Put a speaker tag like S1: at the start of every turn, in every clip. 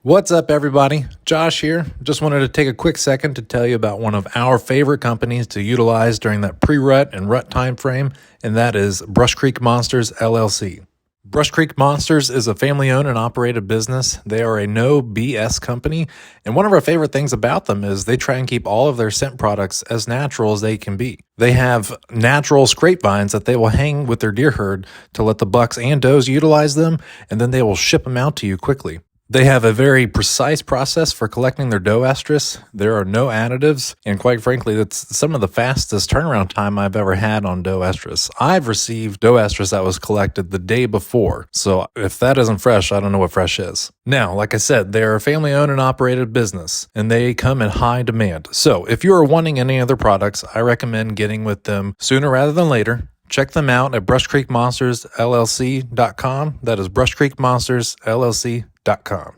S1: What's up, everybody? Josh here. Just wanted to take a quick second to tell you about one of our favorite companies to utilize during that pre-rut and rut time frame, and that is Brush Creek Monsters, LLC. Brush Creek Monsters is a family-owned and operated business. They are a no BS company, and one of our favorite things about them is they try and keep all of their scent products as natural as they can be. They have natural scrape vines that they will hang with their deer herd to let the bucks and does utilize them, and then they will ship them out to you quickly. They have a very precise process for collecting their doe estrus. There are no additives, and quite frankly, that's some of the fastest turnaround time I've ever had on doe estrus. I've received doe estrus that was collected the day before, so if that isn't fresh, I don't know what fresh is. Now, like I said, they're a family-owned and operated business, and they come in high demand. So if you are wanting any other products, I recommend getting with them sooner rather than later. Check them out at brushcreekmonstersllc.com. That is brushcreekmonstersllc.com.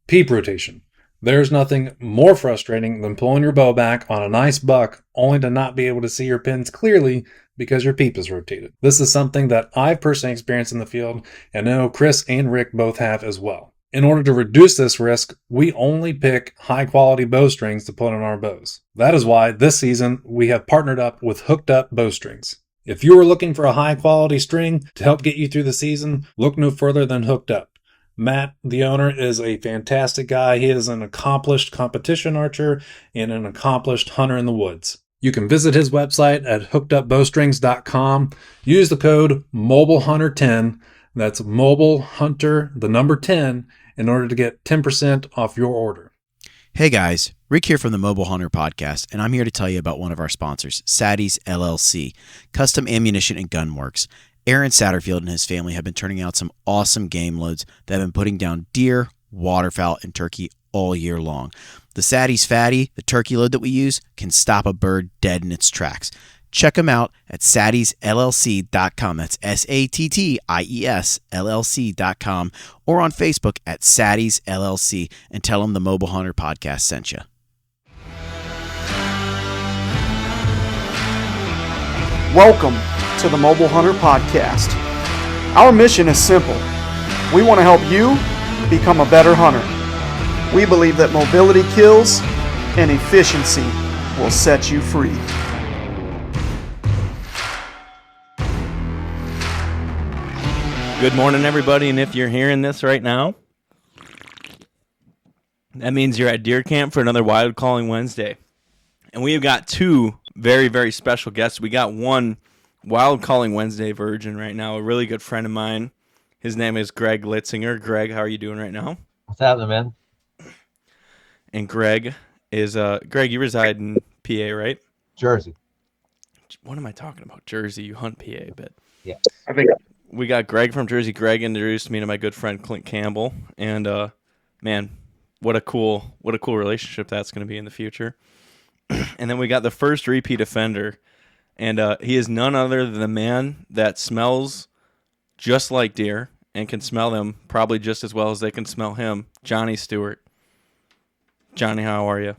S1: Peep rotation. There's nothing more frustrating than pulling your bow back on a nice buck only to not be able to see your pins clearly because your peep is rotated. This is something that I've personally experienced in the field, and I know Chris and Rick both have as well. In order to reduce this risk, we only pick high-quality bowstrings to put on our bows. That is why this season we have partnered up with Hooked Up Bowstrings. If you are looking for a high-quality string to help get you through the season, look no further than Hooked Up. Matt, the owner, is a fantastic guy. He is an accomplished competition archer and an accomplished hunter in the woods. You can visit his website at hookedupbowstrings.com. Use the code MOBILEHUNTER10. That's MOBILEHUNTER, the number 10, in order to get 10% off your order.
S2: Hey guys, Rick here from the Mobile Hunter Podcast, and I'm here to tell you about one of our sponsors, Sadie's LLC, Custom Ammunition and Gun Works. Aaron Satterfield and his family have been turning out some awesome game loads that have been putting down deer, waterfowl, and turkey all year long. The Sadie's Fatty, the turkey load that we use, can stop a bird dead in its tracks. Check them out at saddiesllc.com. That's SATTIES LLC.com, or on Facebook at Sadie's LLC, and tell them the Mobile Hunter Podcast sent you.
S3: Welcome to the Mobile Hunter Podcast. Our mission is simple. We want to help you become a better hunter. We believe that mobility kills and efficiency will set you free.
S4: Good morning, everybody, and if you're hearing this right now, that means you're at deer camp for another Wild Calling Wednesday. And we have got two very, very special guests. We got one Wild Calling Wednesday virgin right now, a really good friend of mine. His name is Greg Litzinger. Greg, how are you doing right now?
S5: What's happening, man?
S4: And Greg is, Greg, you reside in PA, right?
S5: Jersey.
S4: What am I talking about? Jersey, you hunt PA, but
S5: Yeah.
S4: I think we got Greg from Jersey. Greg introduced me to my good friend Clint Campbell, and man, what a cool relationship that's going to be in the future. And then we got the first repeat offender, and he is none other than the man that smells just like deer and can smell them probably just as well as they can smell him. Johnny Stewart. Johnny, how are you?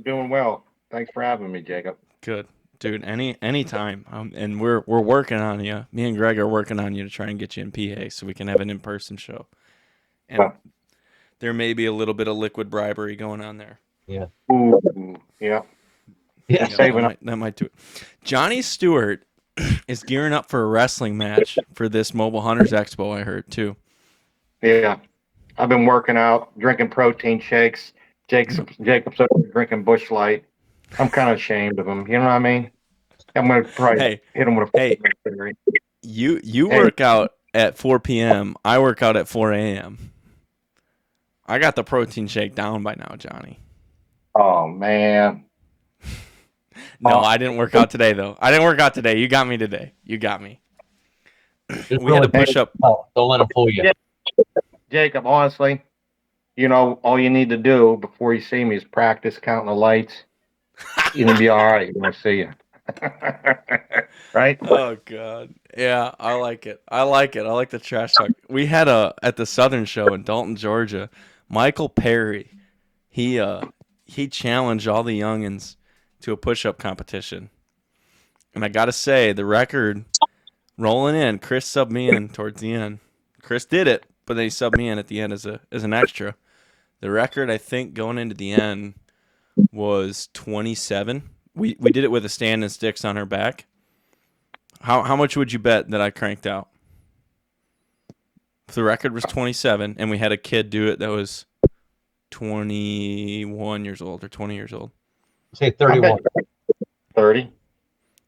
S6: Doing well. Thanks for having me, Jacob.
S4: Good. Dude, anytime. And we're working on you. Me and Greg are working on you to try and get you in PA so we can have an in-person show. And there may be a little bit of liquid bribery going on there.
S5: Yeah.
S6: Ooh, yeah.
S5: Yeah.
S4: That might do it. Johnny Stewart is gearing up for a wrestling match for this Mobile Hunters Expo, I heard, too.
S6: Yeah. I've been working out, drinking protein shakes. Jacob's over drinking Busch Light. I'm kind of ashamed of him. You know what I mean? I'm going to probably hit him with a theory.
S4: You work out at 4 p.m. I work out at 4 a.m. I got the protein shake down by now, Johnny.
S6: Oh, man.
S4: No, I didn't work out today, though. I didn't work out today. You got me today. You got me. We had to push up.
S5: Oh, don't let him fool you.
S6: Jacob, honestly, you know, all you need to do before you see me is practice counting the lights. You're going to be all right when I see you. Right?
S4: Oh, God. Yeah, I like it. I like the trash talk. We had at the Southern Show in Dalton, Georgia, Michael Perry, he challenged all the youngins to a push-up competition. And I got to say, the record rolling in, Chris subbed me in towards the end. Chris did it, but then he subbed me in at the end as an extra. The record, I think, going into the end was 27. We did it with a stand and sticks on her back. How much would you bet that I cranked out? If the record was 27 and we had a kid do it that was 21 years old or 20 years old.
S5: Say 31.
S6: 30.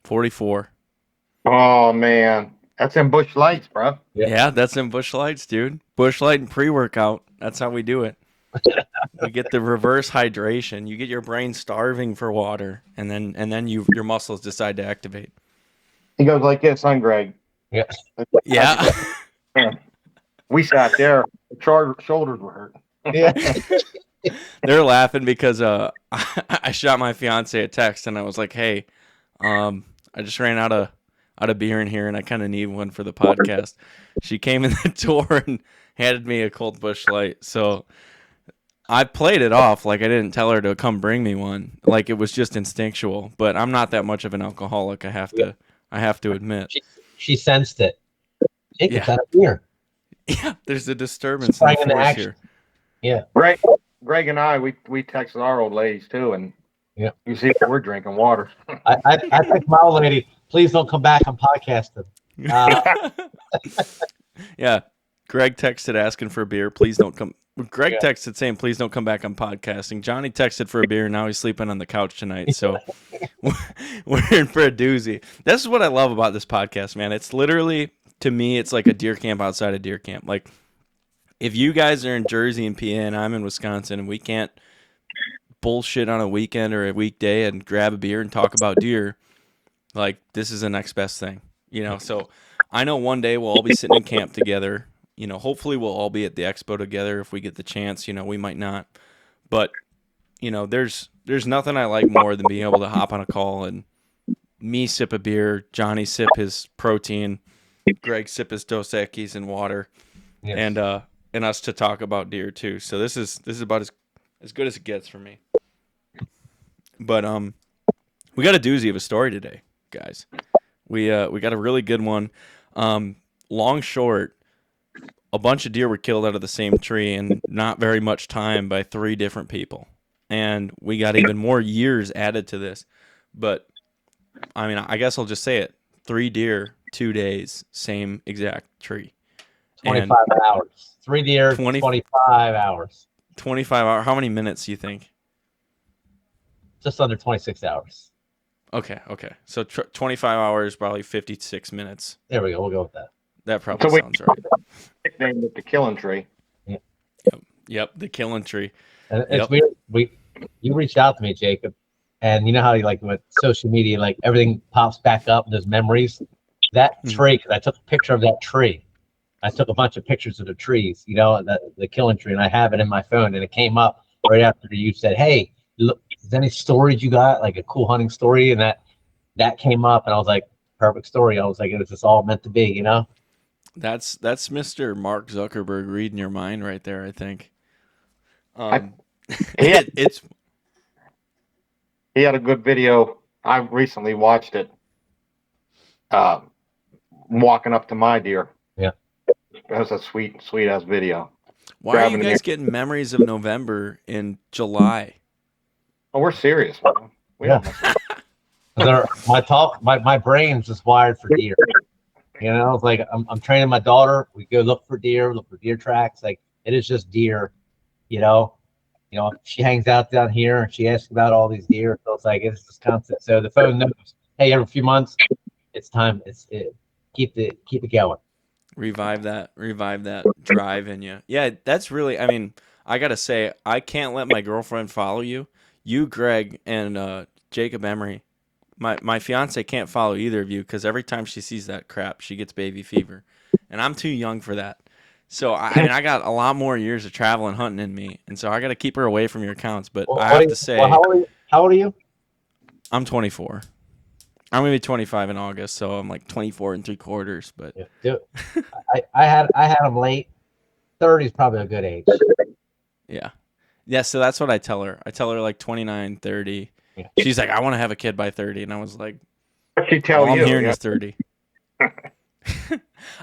S4: 44.
S6: Oh man, that's in Bush Lights, bro.
S4: Yeah, that's in Bush Lights, dude. Bush Light and pre-workout. That's how we do it. You get the reverse hydration. You get your brain starving for water, and then your muscles decide to activate.
S6: He goes like this, huh, Greg?
S5: Yeah.
S4: Yeah.
S6: We sat there. The shoulders were hurting.
S5: Yeah.
S4: They're laughing because I shot my fiance a text and I was like, "Hey, I just ran out of beer in here and I kind of need one for the podcast." She came in the door and handed me a cold Busch Light. So I played it off like I didn't tell her to come bring me one. Like it was just instinctual. But I'm not that much of an alcoholic. I have to admit.
S5: She sensed it. Take
S4: Yeah.
S5: it out of beer.
S4: Yeah, there's a disturbance in the
S5: Sprang into
S4: force
S5: action.
S4: here.
S5: Yeah.
S6: Greg and I, we texted our old ladies too, and
S5: Yeah.
S6: you see we're drinking water.
S5: I think my old lady, please don't come back on podcasting.
S4: Yeah. Greg texted asking for a beer. Please don't come. Greg
S5: Yeah.
S4: texted saying, please don't come back on podcasting. Johnny texted for a beer. Now he's sleeping on the couch tonight. So we're in for a doozy. This is what I love about this podcast, man. It's literally, to me, it's like a deer camp outside of deer camp. Like if you guys are in Jersey and PA and I'm in Wisconsin and we can't bullshit on a weekend or a weekday and grab a beer and talk about deer, like this is the next best thing, So I know one day we'll all be sitting in camp together. Hopefully we'll all be at the expo together if we get the chance. We might not, but there's nothing I like more than being able to hop on a call and me sip a beer, Johnny sip his protein, Greg sip his Dos Equis and water,
S5: Yes.
S4: and us to talk about deer too. So this is about as good as it gets for me. But we got a doozy of a story today, guys. We got a really good one. Long short, a bunch of deer were killed out of the same tree in not very much time by 3 different people. And we got even more years added to this. But, I mean, I guess I'll just say it. 3 deer, 2 days, same exact tree.
S5: 25 hours. 3 deer, 25 hours.
S4: 25 hours. How many minutes do you think?
S5: Just under 26 hours.
S4: Okay. So 25 hours, probably 56 minutes.
S5: There we go. We'll go with that.
S4: That probably sounds right.
S6: Nicknamed it the Killing Tree.
S4: Yep, the killing tree.
S5: And it's weird. You reached out to me, Jacob, and you know how you like with social media, like everything pops back up, those memories. That tree, because I took a picture of that tree. I took a bunch of pictures of the trees, the killing tree, and I have it in my phone. And it came up right after you said, "Hey, look, is there any stories you got, like a cool hunting story?" And that came up, and I was like, "Perfect story." I was like, "It was just all meant to be,"
S4: That's Mr. Mark Zuckerberg reading your mind right there, I think.
S6: He had a good video. I recently watched it. Walking up to my deer.
S5: Yeah.
S6: That was a sweet ass video.
S4: Why are you guys getting memories of November in July?
S6: Oh, we're serious, man. We don't mess with
S5: my brain's just wired for deer. It's like I'm training my daughter. We go look for deer tracks. Like it is just deer. She hangs out down here and she asks about all these deer. So it's like it's just constant. So the phone knows, hey, every few months, it's time. Keep it going.
S4: Revive that drive in you. Yeah, that's really. I mean, I gotta say, I can't let my girlfriend follow you. You, Greg, and Jacob Emery. My fiance can't follow either of you because every time she sees that crap, she gets baby fever, and I'm too young for that. So I got a lot more years of travel and hunting in me, and so I got to keep her away from your accounts. But I have to say,
S5: how old are you?
S4: I'm 24. I'm gonna be 25 in August, so I'm like 24 3/4. But
S5: Yeah, dude, I had them late. 30 is probably a good age.
S4: Yeah. So that's what I tell her. I tell her like 29, 30.
S5: Yeah.
S4: She's like, I want to have a kid by 30, and I was like,
S6: What she tell
S4: all
S6: you?
S4: I'm hearing is 30.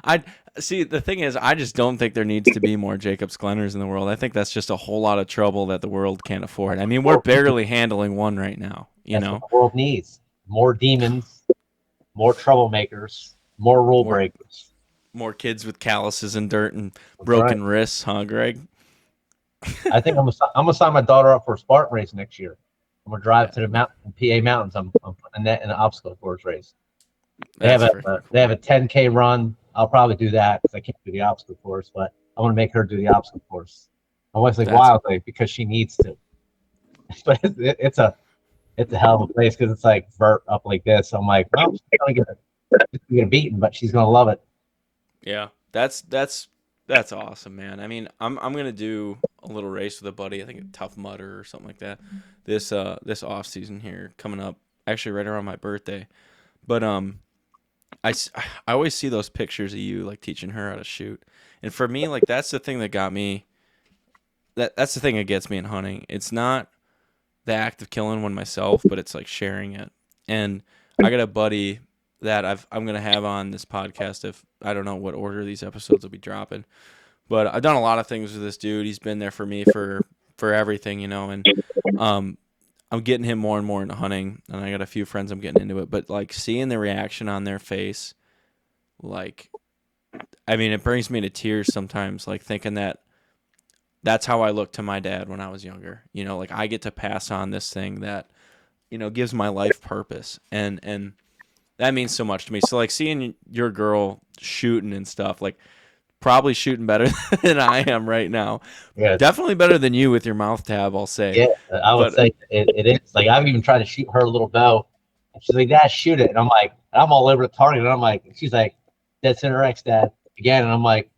S4: I see. The thing is, I just don't think there needs to be more Jacobs Glenners in the world. I think that's just a whole lot of trouble that the world can't afford. I mean, we're barely handling one right now.
S5: That's what the world needs: more demons, more troublemakers, more rule breakers,
S4: more kids with calluses and dirt and broken wrists, huh, Greg?
S5: I think I'm gonna sign my daughter up for a Spartan race next year. I'm gonna drive to the PA mountains. I'm putting that in an obstacle course race. They have a 10K run. I'll probably do that because I can't do the obstacle course, but I want to make her do the obstacle course. My wife's like, why? Like, because she needs to. But it's a hell of a place because it's like vert up like this. I'm like, well, she's gonna get beaten, but she's gonna love it.
S4: Yeah, that's awesome, man. I mean, I'm gonna do a little race with a buddy. I think a Tough Mudder or something like that. This off season here coming up, actually right around my birthday. But I always see those pictures of you like teaching her how to shoot, and for me, like that's the thing that got me. That's the thing that gets me in hunting. It's not the act of killing one myself, but it's like sharing it. And I got a buddy that I'm gonna have on this podcast. If I don't know what order these episodes will be dropping, but I've done a lot of things with this dude. He's been there for me for everything, and I'm getting him more and more into hunting, and I got a few friends I'm getting into it. But like seeing the reaction on their face, like, I mean, it brings me to tears sometimes. Like thinking that's how I looked to my dad when I was younger. Like I get to pass on this thing that, gives my life purpose, and that means so much to me. So like seeing your girl shooting and stuff, like probably shooting better than I am right now. Yeah, definitely better than you with your mouth tab, I'll say.
S5: Yeah, I would say it is. Like I've even tried to shoot her a little bow, and she's like, "Dad, shoot it." And I'm like, I'm all over the target, and I'm like, she's like, "Dead center X, Dad," again, and I'm like,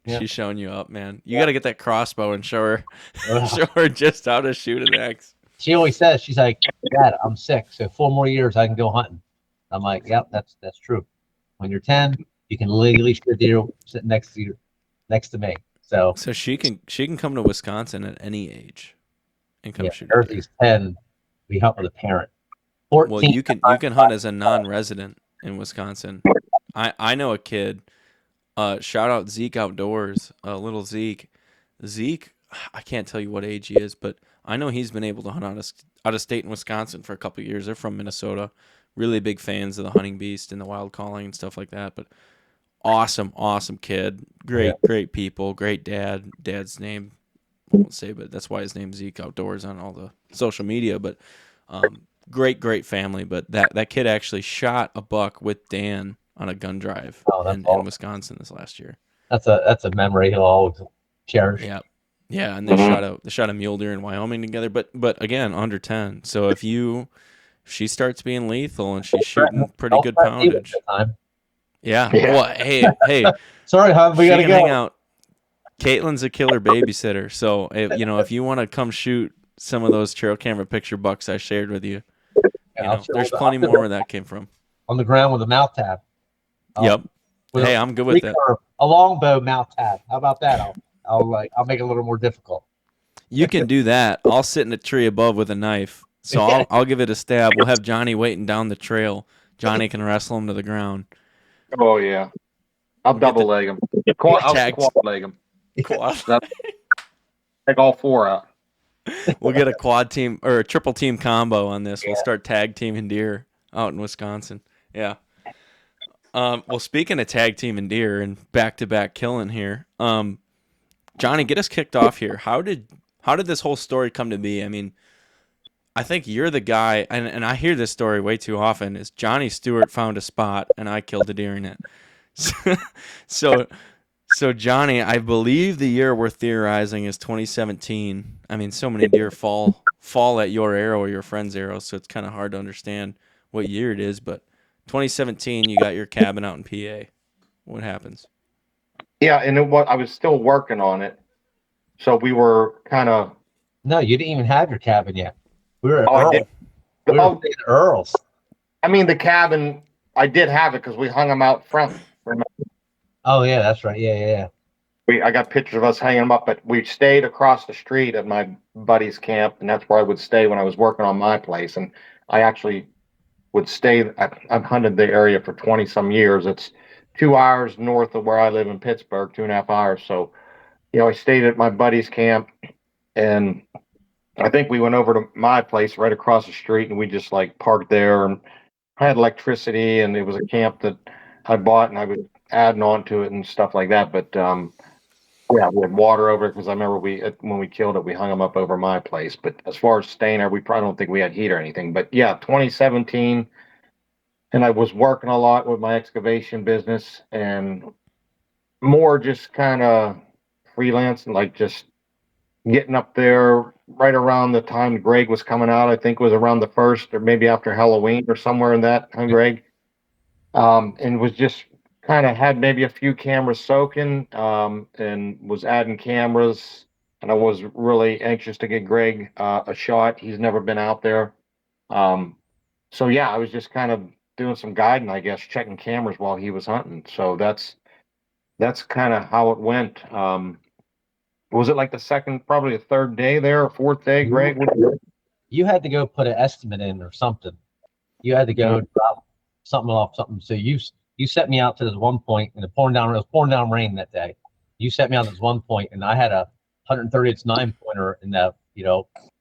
S4: yeah. She's showing you up, man. You got to get that crossbow and show her just how to shoot an X.
S5: She always says, she's like, "Dad, I'm 6, so 4 more years I can go hunting." I'm like, "Yep, that's true. When you're 10, you can legally shoot a deer sitting next to me." So
S4: she can come to Wisconsin at any age and come shoot.
S5: Earthy's 10. We hunt with a parent. 14.
S4: Well, you can hunt as a non-resident in Wisconsin. I know a kid. Shout out Zeke Outdoors, little Zeke. Zeke, I can't tell you what age he is, but I know he's been able to hunt out of state in Wisconsin for a couple of years. They're from Minnesota. Really big fans of the hunting beast and the wild calling and stuff like that. But awesome kid. Great people. Great dad. Dad's name, I won't say, but that's why his name's Zeke Outdoors on all the social media. But great family. But that kid actually shot a buck with Dan on a gun drive in Wisconsin this last year.
S5: That's a memory he'll always cherish.
S4: Yeah, and they shot a mule deer in Wyoming together. But again, under 10. So if she starts being lethal and she's shooting pretty good poundage. Yeah. Well, hey.
S5: Sorry, hon, we gotta go.
S4: Hang out. Caitlin's a killer babysitter, so if you want to come shoot some of those trail camera picture bucks I shared with you, there's plenty more where that came from.
S5: On the ground with a mouth tab.
S4: Yep. Hey, I'm good with that.
S5: A longbow mouth tab. How about that? I'll make it a little more difficult.
S4: You can do that. I'll sit in a tree above with a knife. So I'll give it a stab. We'll have Johnny waiting down the trail. Johnny can wrestle him to the ground.
S6: Oh yeah, I'll double leg him. I'll quad leg him. Take all 4 out.
S4: We'll get a quad team or a triple team combo on this. We'll start tag teaming deer out in Wisconsin. Yeah. Well, speaking of tag teaming deer and back-to-back killing here, Johnny, get us kicked off here. How did this whole story come to be? I mean, I think you're the guy, and I hear this story way too often, is Johnny Stewart found a spot, and I killed a deer in it. So Johnny, I believe the year we're theorizing is 2017. I mean, so many deer fall at your arrow or your friend's arrow, so it's kind of hard to understand what year it is, but 2017, you got your cabin out in PA. What happens?
S6: Yeah, and I was still working on it, so we were kind of.
S5: No, you didn't even have your cabin yet. We were at Earl's.
S6: I mean, the cabin, I did have it because we hung them out front. Remember?
S5: Oh yeah, that's right. Yeah.
S6: I got pictures of us hanging them up, but we stayed across the street at my buddy's camp, and that's where I would stay when I was working on my place. And I actually would stay. I've hunted the area for 20 some years. It's 2 hours north of where I live in Pittsburgh, 2.5 hours. So, I stayed at my buddy's camp, and I think we went over to my place right across the street, and we just like parked there, and I had electricity, and it was a camp that I bought, and I was adding on to it and stuff like that. But yeah, we had water over it because I remember when we killed it, we hung them up over my place. But as far as staying there, we probably don't think we had heat or anything. But yeah, 2017, and I was working a lot with my excavation business and more just kind of freelance and like just getting up there right around the time Greg was coming out. I think it was around the first or maybe after Halloween or somewhere in that, huh, Greg? And was just kind of had maybe a few cameras soaking, and was adding cameras. And I was really anxious to get Greg a shot. He's never been out there. So yeah, I was just kind of doing some guiding, I guess, checking cameras while he was hunting. So that's kind of how it went. Was it like the second, probably the third day there, or fourth day, Greg?
S5: You had to go put an estimate in or something. You had to go drop something off something. So you set me out to this one point, and it was pouring down rain that day. You set me out to this one point, and I had a 130 9-pointer in that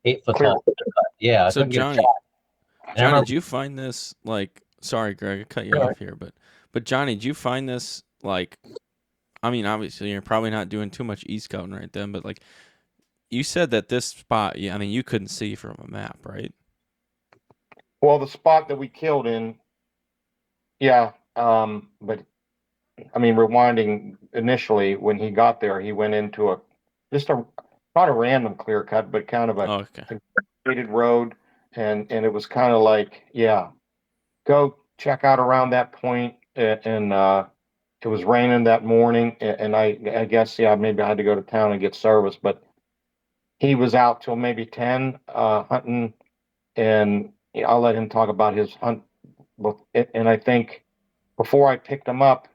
S5: 8-foot tall. Yeah.
S4: So Johnny, did you find this like? Sorry, Greg, I cut you off here, but Johnny, did you find this like? I mean, obviously, you're probably not doing too much e-scouting right then, but like, you said that this spot, I mean, you couldn't see from a map, right?
S6: Well, the spot that we killed in, yeah, but I mean, rewinding initially when he got there, he went into not a random clear cut, but kind of a gated road, and it was kind of like, yeah, go check out around that point, and it was raining that morning, and I guess, yeah, maybe I had to go to town and get service, but he was out till maybe 10 hunting, and I'll let him talk about his hunt. And I think before I picked him up,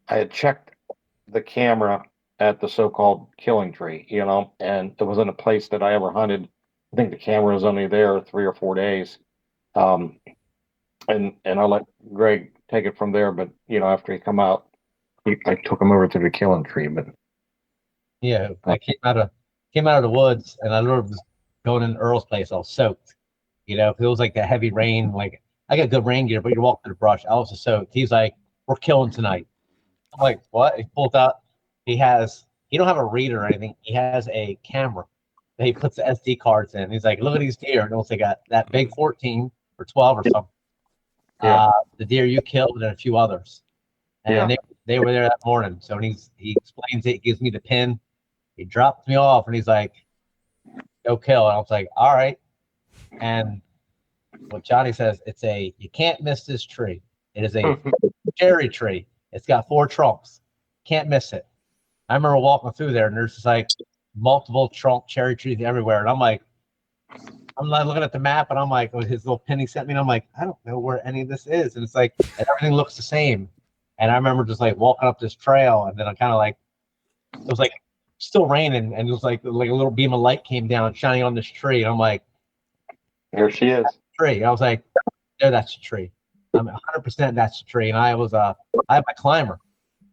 S6: I had checked the camera at the so-called killing tree, and it wasn't a place that I ever hunted. I think the camera was only there 3 or 4 days. And I'll let Greg take it from there. But, after he come out, I took him over to the killing tree. But
S5: yeah, I came out of the woods, and I literally was going in Earl's place. I was soaked, because it was like that heavy rain. Like, I got good rain gear, but you're walking through the brush. I was soaked. He's like, "We're killing tonight." I'm like, "What?" He pulls out. He don't have a reader or anything. He has a camera that he puts the SD cards in. He's like, "Look at these deer." And it was like that big 14 or 12 or something. Yeah. The deer you killed and a few others. And they were there that morning. So he explains it, gives me the pin. He dropped me off, and he's like, "Go kill." And I was like, "All right." And what Johnny says, you can't miss this tree. It is a cherry tree. It's got 4 trunks. Can't miss it. I remember walking through there, and there's just like multiple trunk cherry trees everywhere. And I'm like looking at the map, and I'm like, his little pin he sent me, and I'm like, I don't know where any of this is. And it's like, and everything looks the same. And I remember just like walking up this trail, and then I kind of like, it was like still raining, and it was like a little beam of light came down shining on this tree. And I'm like,
S6: here she is.
S5: Tree. I was like, no, that's a tree. I'm 100% that's a tree. And I had my climber.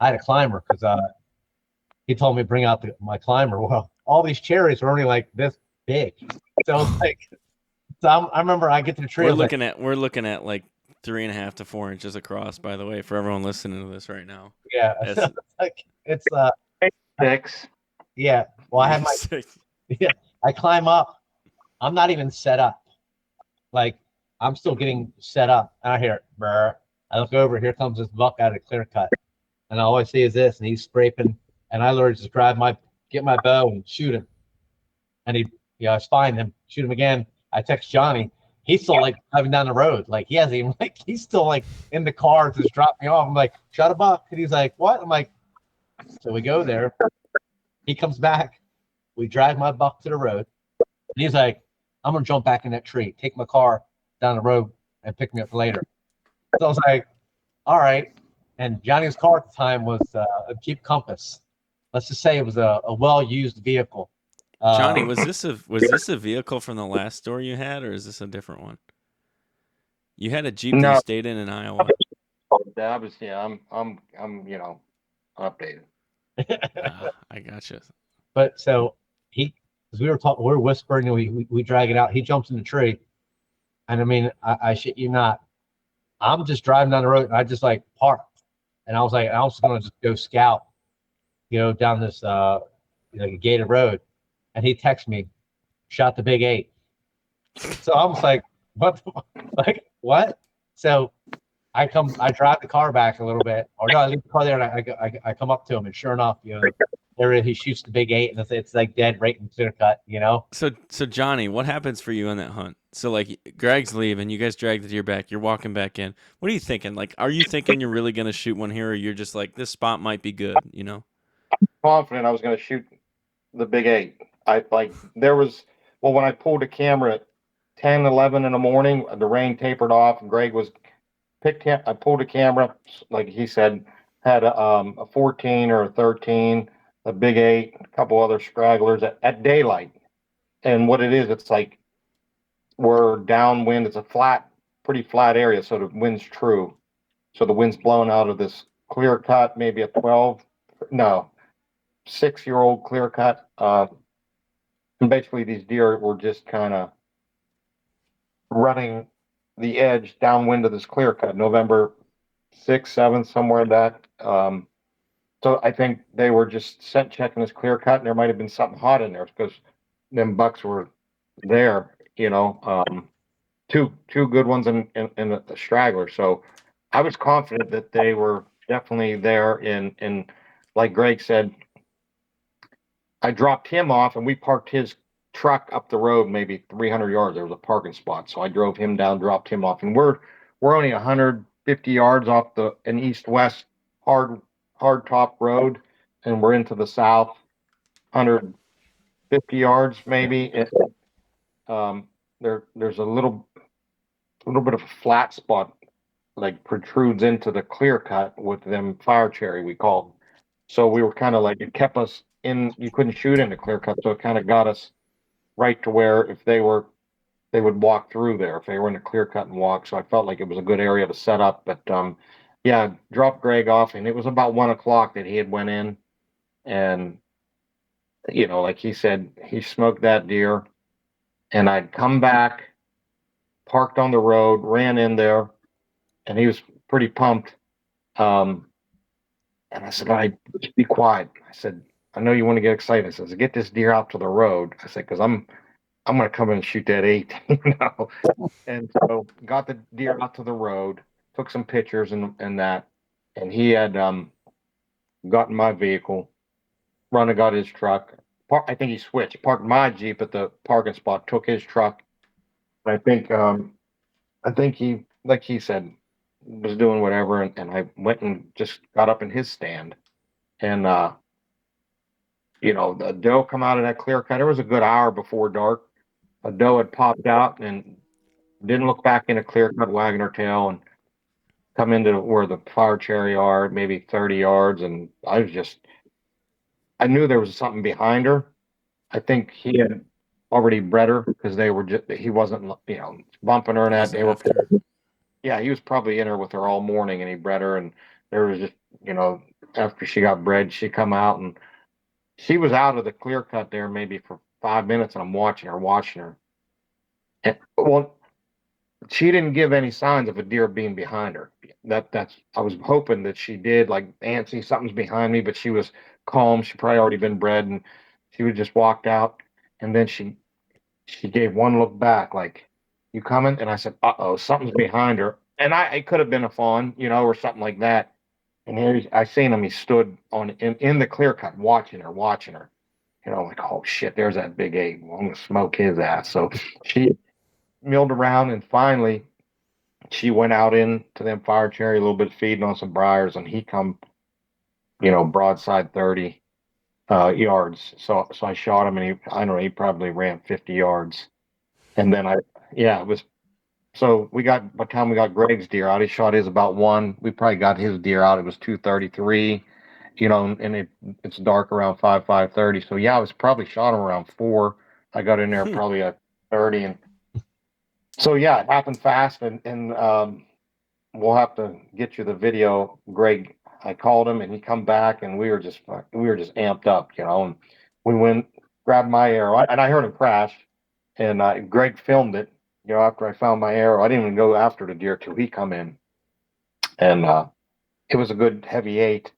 S5: I had a climber because he told me to bring out my climber. Well, all these cherries were only like this big. So I was like, I remember I get to the tree.
S4: We're looking at like 3.5 to 4 inches across, by the way, for everyone listening to this right now.
S5: Yeah. It's
S6: 6.
S5: Yeah. Well, I have I climb up. I'm not even set up. Like, I'm still getting set up. And I hear it. Brr. I look over. Here comes this buck out of the clear cut. And all I see is this. And he's scraping. And I literally just get my bow and shoot him. And I find him, shoot him again. I text Johnny. He's still like driving down the road. Like, he hasn't even, like, he's still like in the car, just dropped me off. I'm like, shot a buck. And he's like, what? I'm like, so we go there. He comes back. We drag my buck to the road. And he's like, I'm going to jump back in that tree, take my car down the road, and pick me up later. So I was like, all right. And Johnny's car at the time was a Jeep Compass. Let's just say it was a well-used vehicle.
S4: Johnny, was this a vehicle from the last store you had, or is this a different one? You had a Jeep that
S6: No,
S4: you stayed in Iowa.
S6: obviously, I'm updated.
S4: I gotcha.
S5: But so as we were talking, we were whispering, and we drag it out. He jumps in the tree, and I mean, I shit you not, I'm just driving down the road, and I just like parked, and I was like, I was gonna just go scout, down this gated road, and he texts me, shot the big 8. So I was like, what? Like what? So I drive the car back a little bit, or no, I leave the car there, and I come up to him, and sure enough, there he shoots the big 8, and it's like dead right in clear cut,
S4: So Johnny, what happens for you on that hunt? So like Greg's leaving, you guys drag the deer back, you're walking back in. What are you thinking? Like, are you thinking you're really gonna shoot one here, or you're just like, this spot might be good,
S6: Confident I was going to shoot the big 8. When I pulled the camera at 10, 11 in the morning, the rain tapered off, and Greg was I pulled a camera, like he said, had a 14 or a 13, a big 8, a couple other stragglers at daylight. And what it is, it's like we're downwind. It's a pretty flat area, so the wind's true. So the wind's blowing out of this clear cut, maybe a 6-year-old clear cut. And basically these deer were just kind of running the edge downwind of this clear cut, November 6th, 7th, somewhere in that. So I think they were just scent checking this clear cut, and there might have been something hot in there because them bucks were there, two good ones and a straggler. So I was confident that they were definitely there. And like Greg said, I dropped him off, and we parked his truck up the road, maybe 300 yards. There was a parking spot, so I drove him down, dropped him off, and we're only 150 yards off an east-west hard top road, and we're into the south, 150 yards maybe. There's a little bit of a flat spot, like protrudes into the clear cut with them fire cherry, we called. So we were kind of like, it kept us in, you couldn't shoot in the clear cut, so it kind of got us right to where if they would walk through there if they were in a clear cut and walk. So I felt like it was a good area to set up. But yeah, dropped Greg off, and it was about 1:00 that he had went in, and like he said, he smoked that deer, and I'd come back, parked on the road, ran in there, and he was pretty pumped. And I said, "All right, just be quiet." I said, "I know you want to get excited." I said, "Get this deer out to the road." I said, "Because I'm going to come in and shoot that 8, And so got the deer out to the road, took some pictures and that, and he had gotten my vehicle, run and got his truck. I think he switched, parked my Jeep at the parking spot, took his truck. I think he, like he said, was doing whatever, and I went and just got up in his stand, and the doe come out of that clear cut. It was a good hour before dark. A doe had popped out and didn't look back in a clear cut, wagging her tail, and come into where the fire cherry are, maybe 30 yards. And I knew there was something behind her. I think he had already bred her because he wasn't, bumping her and that. They were, yeah, he was probably in her with her all morning, and he bred her. And there was just, after she got bred, she come out, and she was out of the clear cut there maybe for 5 minutes, and I'm watching her. And, well, she didn't give any signs of a deer being behind her. I was hoping that she did, like, Nancy, something's behind me, but she was calm. She probably already been bred, and she would just walked out, and then she gave one look back, like, "You coming?" And I said, "Uh-oh, something's behind her." And it could have been a fawn, or something like that. And I seen him. He stood in the clear cut, watching her. Like, "Oh shit, there's that big 8. Well, I'm gonna smoke his ass." So she milled around, and finally she went out into them fire cherry, a little bit feeding on some briars, and he come, broadside 30 yards. So I shot him, and I don't know, he probably ran 50 yards. And then it was, so by the time we got Greg's deer out, he shot his about 1. We probably got his deer out. It was 2:33, and it's dark around 5:30. So yeah, I was probably shot him around 4. I got in there probably at 30, and So yeah, it happened fast, and we'll have to get you the video, Greg. I called him, and he come back, and we were just amped up, and we went, grabbed my arrow, and I heard him crash, and Greg filmed it. After I found my arrow, I didn't even go after the deer till he come in, and it was a good heavy 8.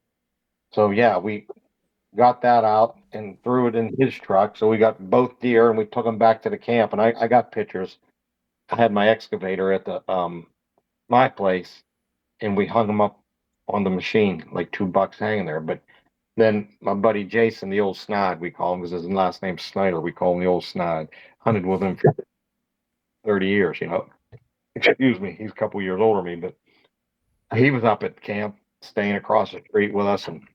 S6: So yeah, we got that out and threw it in his truck. So we got both deer, and we took them back to the camp, and I got pictures. I had my excavator at the my place, and we hung them up on the machine, like 2 bucks hanging there. But then my buddy Jason, the old snide, we call him, because his last name's Snyder. We call him the old snide. Hunted with him for 30 years, Excuse me, he's a couple years older than me, but he was up at camp, staying across the street with us, and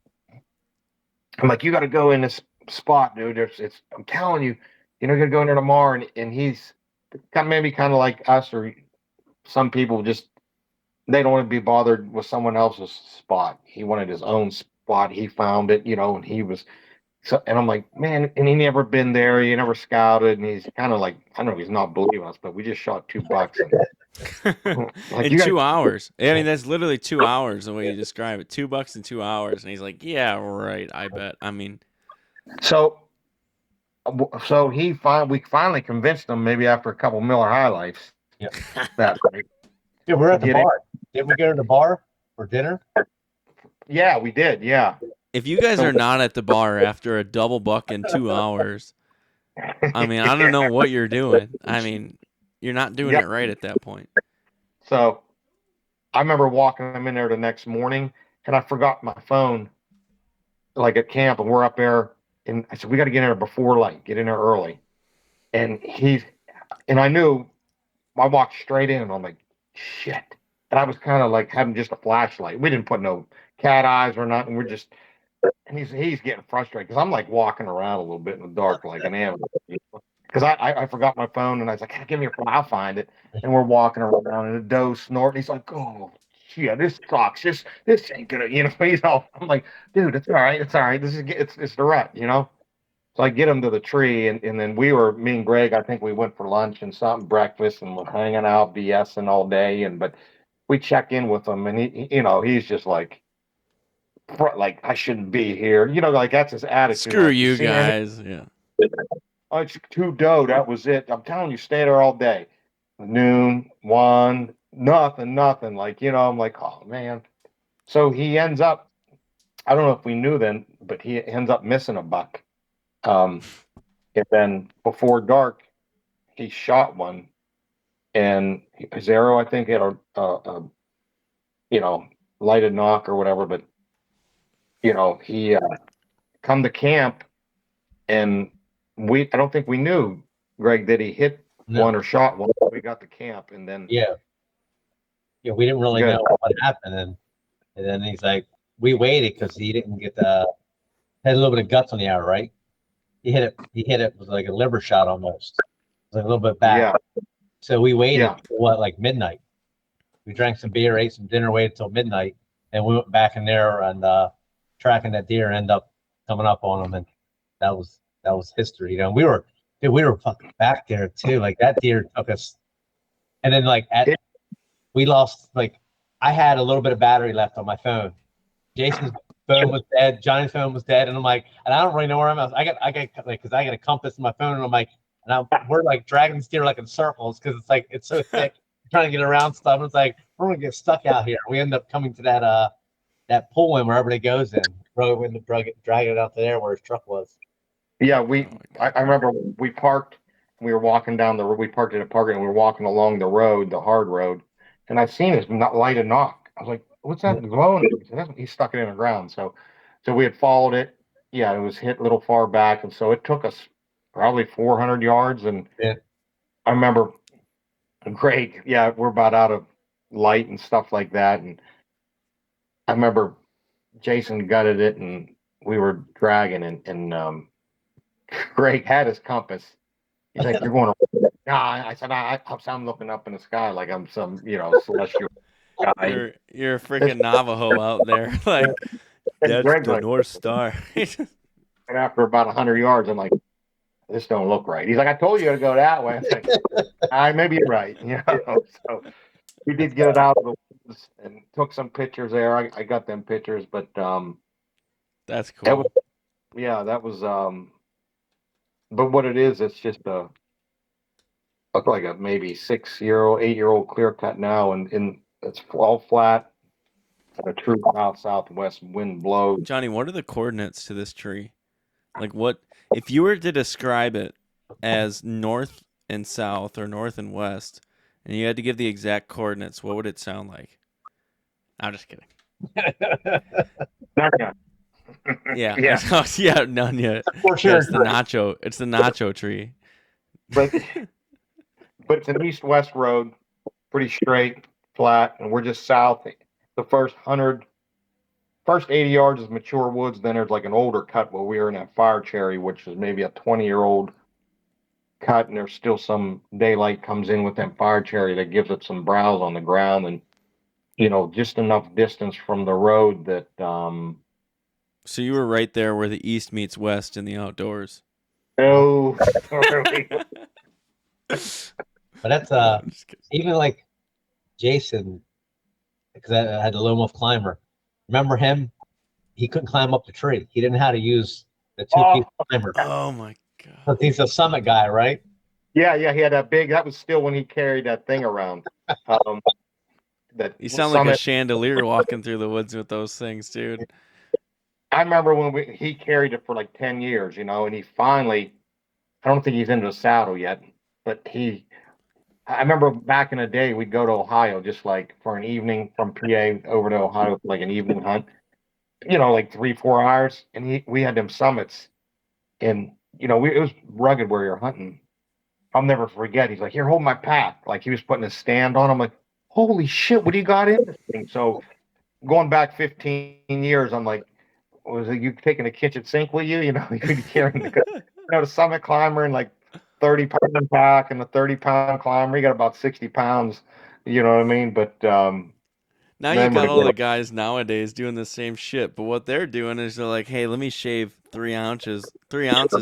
S6: I'm like, you got to go in this spot, dude. I'm telling you, you're gonna go in there tomorrow, and he's maybe kind of like us, or some people just they don't want to be bothered with someone else's spot. He wanted his own spot. He found it, and he was. So, and I'm like, man, and he never been there. He never scouted, and he's kind of like, I don't know, he's not believing us, but we just shot 2 bucks.
S4: In 2 hours. I mean, that's literally 2 hours the way you describe it. 2 bucks in 2 hours, and he's like, yeah, right. I bet. I mean,
S6: so we finally convinced him, maybe after a couple Miller High Lifes.
S5: Yeah.
S6: That night.
S5: Yeah, we're at the bar. Didn't we go to the bar for dinner?
S6: Yeah, we did. Yeah.
S4: If you guys are not at the bar after a double buck in 2 hours, I mean, I don't know what you're doing. I mean, you're not doing it right at that point.
S6: So I remember walking him in there the next morning, and I forgot my phone, like at camp, and we're up there, and I said, we got to get in there before light, get in there early. And I knew, I walked straight in, and I'm like, shit. And I was kind of like having just a flashlight. We didn't put no cat eyes or nothing. We're just, and he's getting frustrated, because I'm like walking around a little bit in the dark like an animal. Because I forgot my phone, and I was like, hey, give me your phone, I'll find it. And we're walking around, and the doe snorting. He's like, oh, yeah, this sucks. This ain't gonna, he's all, I'm like, dude, it's all right. It's all right. It's the rut, So I get him to the tree, and then me and Greg, I think we went for lunch and something, breakfast, and we're hanging out, BSing all day. But we check in with him, and he's just like I shouldn't be here. Like that's his attitude.
S4: Screw
S6: like,
S4: you guys. Yeah.
S6: Oh, it's 2 doe. That was it. I'm telling you, stay there all day. Noon, 1, nothing. Like, I'm like, oh man. So he ends up, I don't know if we knew then, but he ends up missing a buck. And then before dark, he shot one, and his arrow, I think, had a lighted knock or whatever, but he come to camp, and I don't think we knew, Greg, that he hit one or shot one. We got to camp, and then
S5: yeah, we didn't really know what happened, and then he's like, we waited because he didn't get had a little bit of guts on the arrow, right? He hit it. It was like a liver shot almost. It was like a little bit back. Yeah. So we waited till like midnight. We drank some beer, ate some dinner, waited till midnight, and we went back in there and tracking that deer, and end up coming up on him, and that was history. We were fucking back there too. Like that deer took us, and then we lost. Like I had a little bit of battery left on my phone. Jason's phone was dead. Johnny's phone was dead, and I'm like, and I don't really know where I'm at. I got because I got a compass in my phone, and I'm like, we're like dragging this deer like in circles because it's like it's so thick, trying to get around stuff. And it's like we're gonna get stuck out here. We end up coming to that pool in wherever it goes in. We end up dragging it out to there where his truck was.
S6: Yeah, I remember we parked. We were walking down the road. We parked at a park, and we were walking along the road, the hard road, and I seen his lighted knock. I was like, "What's that glowing?" He stuck it in the ground. So we had followed it. Yeah, it was hit a little far back, and so it took us probably 400 yards. And I remember, Greg. Yeah, we're about out of light and stuff like that, and I remember Jason gutted it, and we were dragging, and Greg had his compass. He's like, "You're going to?" Nah, I said, I'm looking up in the sky like I'm some, celestial guy.
S4: You're a freaking Navajo out there, like that's
S6: Greg's
S4: the
S6: like,
S4: North Star.
S6: And after about 100 yards, I'm like, this don't look right. He's like, I told you to go that way. I was like, all right, maybe you're right. So we did get it out of the woods and took some pictures there. I got them pictures, but
S4: that's cool.
S6: That was but what it is, it's just look like a maybe 6-year-old, 8-year-old clear cut now, and it's all flat. A true southwest wind blows.
S4: Johnny, what are the coordinates to this tree? Like, what if you were to describe it as north and south or north and west, and you had to give the exact coordinates? What would it sound like? I'm just kidding.
S6: Not yet.
S4: Yeah, yeah, none yet.
S5: For sure,
S4: it's the nacho. It's the nacho tree.
S6: But it's an east-west road, pretty straight, flat, and we're just south. The first 80 yards is mature woods. Then there's like an older cut where we are in that fire cherry, which is maybe a 20-year-old cut, and there's still some daylight comes in with that fire cherry that gives it some browse on the ground, and just enough distance from the road that.
S4: So you were right there where the east meets west in the outdoors.
S6: No.
S5: But that's even like Jason, because I had the lone wolf climber. Remember him? He couldn't climb up the tree. He didn't know how to use the two-piece climber.
S4: Oh my god!
S5: But he's a summit guy, right?
S6: Yeah. He had that big. That was still when he carried that thing around.
S4: You sound like a chandelier walking through the woods with those things, dude.
S6: I remember when he carried it for like 10 years, and he finally. I don't think he's into the saddle yet, but I remember back in the day, we'd go to Ohio just like for an evening from PA over to Ohio for like an evening hunt, like 3-4 hours. And we had them summits, and it was rugged where you're hunting. I'll never forget. He's like, "Here, hold my pack." Like he was putting a stand on. I'm like, "Holy shit, what do you got in this thing?" So going back 15 years, I'm like, "Was it you taking a kitchen sink with you?" You'd be carrying the summit climber and like 30-pound pack and a 30-pound climber. You got about 60 pounds, you know what I mean? But
S4: now you got all the guys nowadays doing the same shit, but what they're doing is they're like, hey, let me shave 3 ounces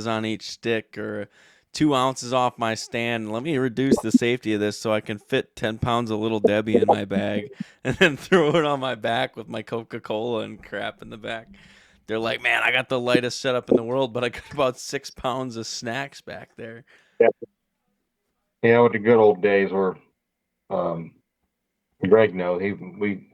S4: on each stick, or 2 ounces off my stand. Let me reduce the safety of this so I can fit 10 pounds of Little Debbie in my bag and then throw it on my back with my Coca-Cola and crap in the back. They're like, man, I got the lightest setup in the world, but I got about 6 pounds of snacks back there.
S6: Yeah, with the good old days where Greg knows And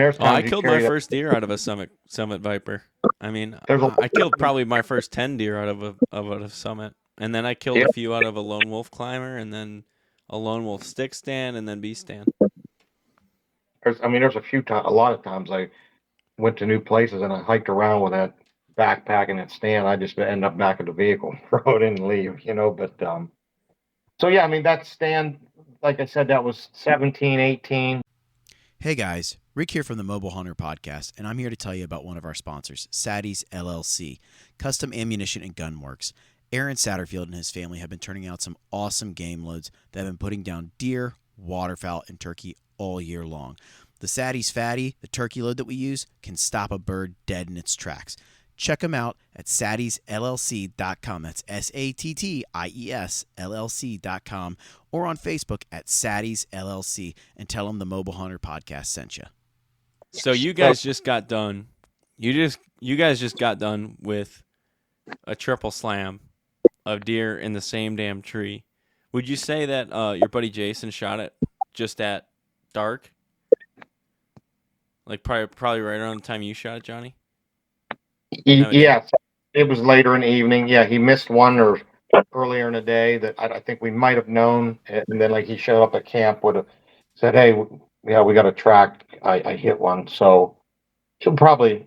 S6: there's
S4: I killed my first deer out of a summit viper. I mean, I killed probably my first 10 deer out of a summit, and then I killed a few out of a lone wolf climber, and then a lone wolf stick stand, and then bee stand.
S6: There's a lot of times I went to new places and I hiked around with that backpack and that stand. I just end up back at the vehicle, throw it in and leave, but so yeah, that stand, like I said, that was 17, 18.
S2: Hey guys, Rick here from the Mobile Hunter Podcast, and I'm here to tell you about one of our sponsors, Sadie's LLC, Custom Ammunition and Gun Works. Aaron Satterfield and his family have been turning out some awesome game loads that have been putting down deer, waterfowl, and turkey all year long. The Sadie's Fatty, the turkey load that we use, can stop a bird dead in its tracks. Check them out at saddiesllc.com. That's SATTIES LLC.com, or on Facebook at Saddies LLC, and tell them the Mobile Hunter Podcast sent you.
S4: So you guys just got done. You guys just got done with a triple slam of deer in the same damn tree. Would you say that your buddy Jason shot it just at dark? Like probably right around the time you shot it, Johnny?
S6: Yeah, it was later in the evening. Yeah, he missed one or earlier in the day that I think we might have known. And then he showed up at camp with said, "Hey, yeah, we got a track. I hit one." So she'll probably,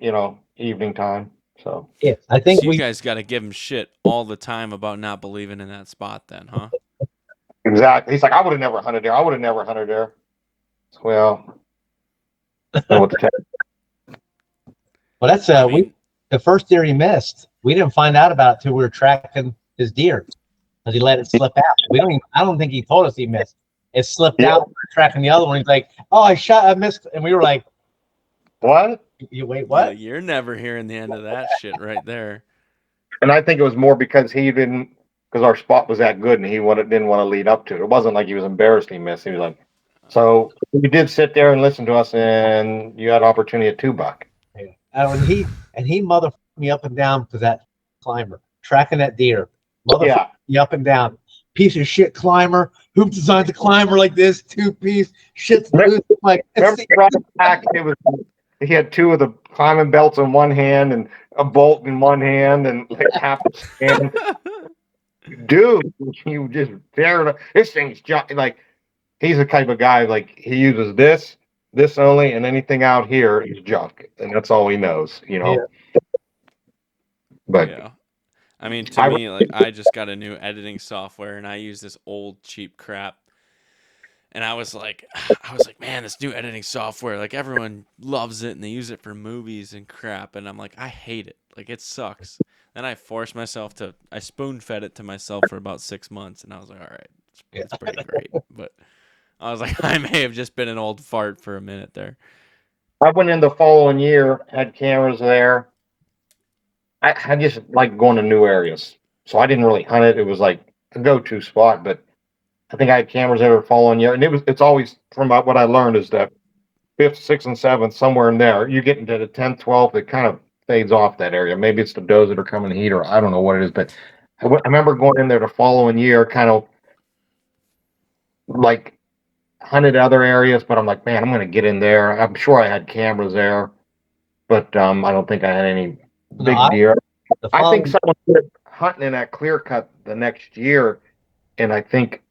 S6: evening time. So
S5: yeah, I think
S4: you guys got to give him shit all the time about not believing in that spot then, huh?
S6: Exactly. He's like, "I would have never hunted there. Well,
S5: well, that's the first deer he missed. We didn't find out about it till we were tracking his deer because he let it slip out. I don't think he told us he missed. It slipped out. We were tracking the other one. He's like, "Oh, I missed," and we were like,
S6: "What?
S5: You wait, what?"
S4: Yeah, you're never hearing the end of that shit right there.
S6: And I think it was more because because our spot was that good and he didn't want to lead up to it. It wasn't like he was embarrassed he missed. He was like, so you did sit there and listen to us and you had opportunity at $2.
S5: Yeah. And he motherfucked me up and down because that climber, tracking that deer. Motherfucked me up and down. Piece of shit climber. Who designed the climber like this? 2-piece. Shit's loose. Like,
S6: remember back, he had 2 of the climbing belts in one hand and a bolt in one hand and like half a stand. Dude, you just there. This thing's like, he's the type of guy, like, he uses this only, and anything out here is junk, and that's all he knows, Yeah. But
S4: yeah. I mean, to me, like, I just got a new editing software, and I use this old cheap crap. And I was like, man, this new editing software, like, everyone loves it, and they use it for movies and crap. And I'm like, I hate it. Like, it sucks. Then I forced myself I spoon-fed it to myself for about 6 months, and I was like, all right, it's pretty great. But I was like, I may have just been an old fart for a minute there.
S6: I went in the following year, had cameras there. I just like going to new areas. So I didn't really hunt it. It was like a go-to spot, but I think I had cameras there the following year. And it's always, from what I learned, is that 5th, 6th, and 7th, somewhere in there, you get into the 10th, 12th, it kind of fades off that area. Maybe it's the does that are coming to heat, or I don't know what it is, but I remember going in there the following year, kind of like hunted other areas, but I'm like, man, I'm going to get in there. I'm sure I had cameras there, but I don't think I had any big deer. I think someone was hunting in that clear cut the next year, and I think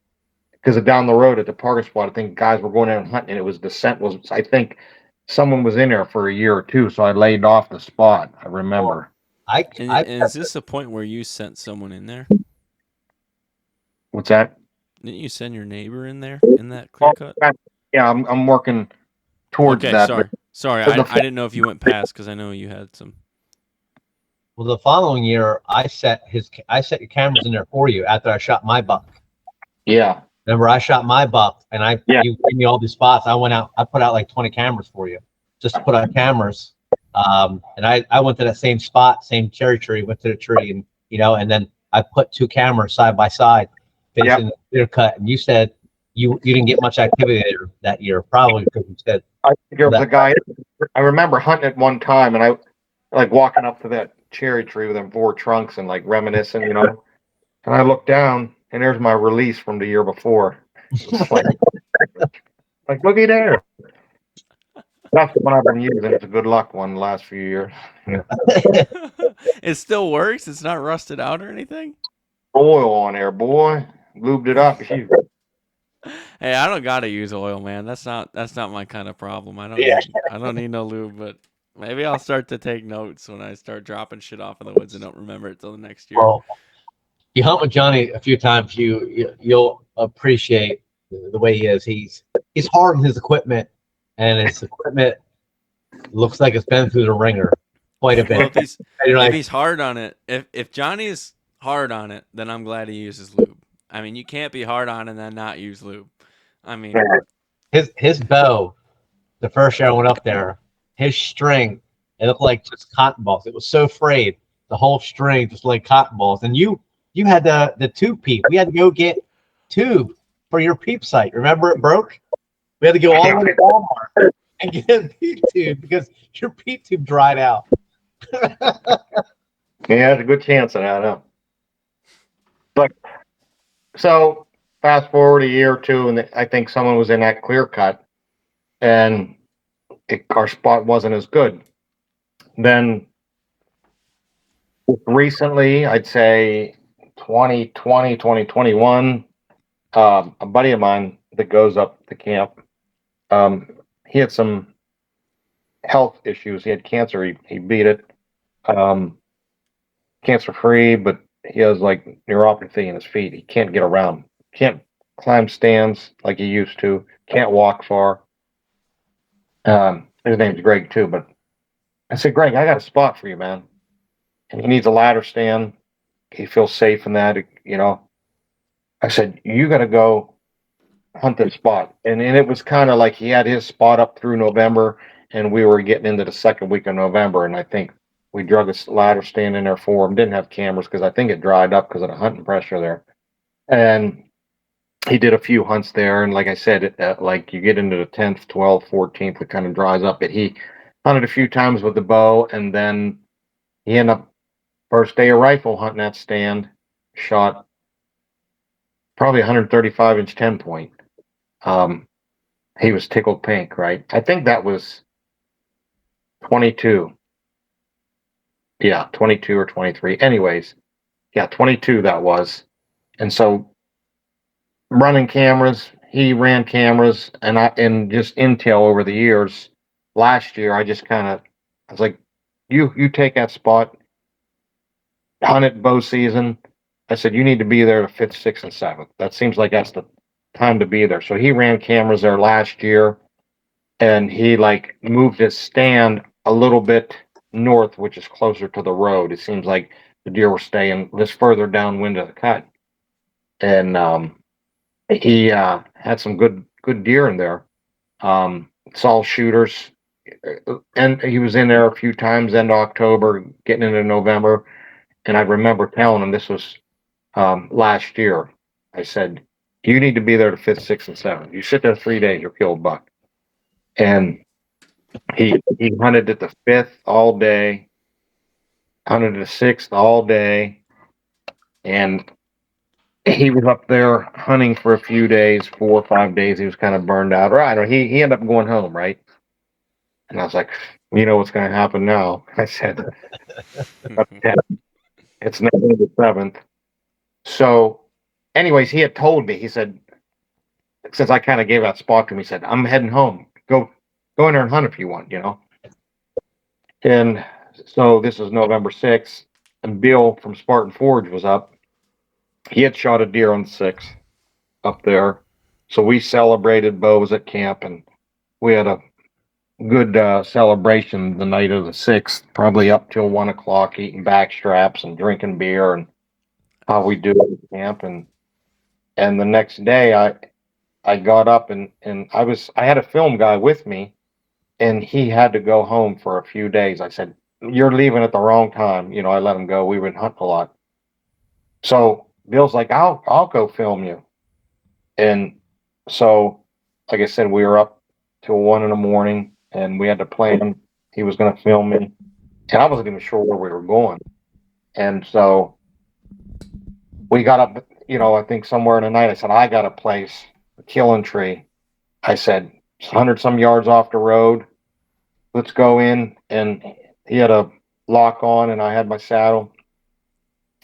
S6: because down the road at the parking spot, I think guys were going in and hunting, and it was I think someone was in there for a year or two, so I laid off the spot. I remember.
S4: And is this the point where you sent someone in there?
S6: What's that?
S4: Didn't you send your neighbor in there in that clear cut?
S6: Yeah, I'm working towards that.
S4: Sorry, I didn't know if you went past, because I know you had some.
S5: Well, the following year, I set your cameras in there for you after I shot my buck.
S6: Yeah.
S5: Remember, I shot my buck, and you gave me all these spots. I went out, I put out like 20 cameras for you, just to put out cameras. And I went to that same spot, same cherry tree, went to the tree, and and then I put 2 cameras side by side, facing the clear cut. And you said you didn't get much activity there that year, probably because you said.
S6: I think there was a guy. I remember hunting at one time, and I like walking up to that cherry tree with them 4 trunks and like reminiscing, And I looked down, and there's my release from the year before. Like, looky there. That's the one I've been using. It's a good luck one the last few years.
S4: It still works? It's not rusted out or anything?
S6: Oil on there, boy. Lubed it up.
S4: Hey, I don't gotta use oil, man. That's not my kind of problem. I don't need no lube, but maybe I'll start to take notes when I start dropping shit off in the woods and don't remember it till the next year.
S5: Well, you hunt with Johnny a few times, you'll appreciate the way he is. He's hard on his equipment, and his equipment looks like it's been through the ringer quite a bit.
S4: Well, if he's hard on it, if Johnny is hard on it, then I'm glad he uses lube. I mean, you can't be hard on and then not use lube. I mean,
S5: his bow, the first year I went up there, his string, it looked like just cotton balls. It was so frayed. The whole string just like cotton balls. And you had the tube peep. We had to go get tube for your peep sight. Remember it broke? We had to go all the way to Walmart and get a peep tube because your peep tube dried out.
S6: Yeah, there's a good chance of that, huh? But so fast forward a year or two, and I think someone was in that clear cut, and our spot wasn't as good. Then recently, I'd say 2020, 2021, a buddy of mine that goes up to camp, he had some health issues. He had cancer. He beat it. Cancer free, but he has like neuropathy in his feet. He can't get around. Can't climb stands like he used to. Can't walk far. His name's Greg too, but I said, Greg, I got a spot for you, man. And he needs a ladder stand. He feels safe in that, I said, you got to go hunt this spot. And it was kind of like he had his spot up through November, and we were getting into the second week of November. And I think We drug a ladder stand in there for him. Didn't have cameras because I think it dried up because of the hunting pressure there. And he did a few hunts there. And like I said, like you get into the 10th, 12th, 14th, it kind of dries up. But he hunted a few times with the bow, and then he ended up first day of rifle hunting that stand, shot probably 135-inch 10-point. He was tickled pink, right? I think that was 22. Yeah, 22 or 23. Anyways, yeah, 22 that was. And so running cameras, he ran cameras, and just intel over the years. Last year, I was like, you take that spot, hunt it bow season. I said, you need to be there the 5th, 6th, and 7th. That seems like that's the time to be there. So he ran cameras there last year, and he like moved his stand a little bit north, which is closer to the road. It seems like the deer were staying just further downwind of the cut. And he had some good deer in there. Saw shooters, and he was in there a few times end of October, getting into November. And I remember telling him, this was last year. I said, you need to be there the 5th, 6th, and 7th. You sit there 3 days, you'll kill a buck. And he hunted at the 5th all day, hunted at the 6th all day, and he was up there hunting for a few days, 4 or 5 days. He was kind of burned out. Right, or he ended up going home, right? And I was like, you know what's going to happen now? I said, it's November 7th. So, anyways, he had told me, he said, since I kind of gave that spot to him, he said, I'm heading home. Go in there and hunt if you want, And so this is November 6th, and Bill from Spartan Forge was up. He had shot a deer on the 6th up there. So we celebrated bows at camp, and we had a good celebration the night of the 6th, probably up till 1 o'clock, eating back straps and drinking beer and how we do at camp. And the next day I got up and I had a film guy with me, and he had to go home for a few days. I said, you're leaving at the wrong time. I let him go. We would hunt a lot. So Bill's like, I'll go film you. And so, like I said, we were up till 1 in the morning, and we had to plan. He was going to film me, and I wasn't even sure where we were going. And so we got up, I think somewhere in the night. I said, I got a place, a killing tree. I said, 100 some yards off the road. Let's go in. And he had a lock on, and I had my saddle.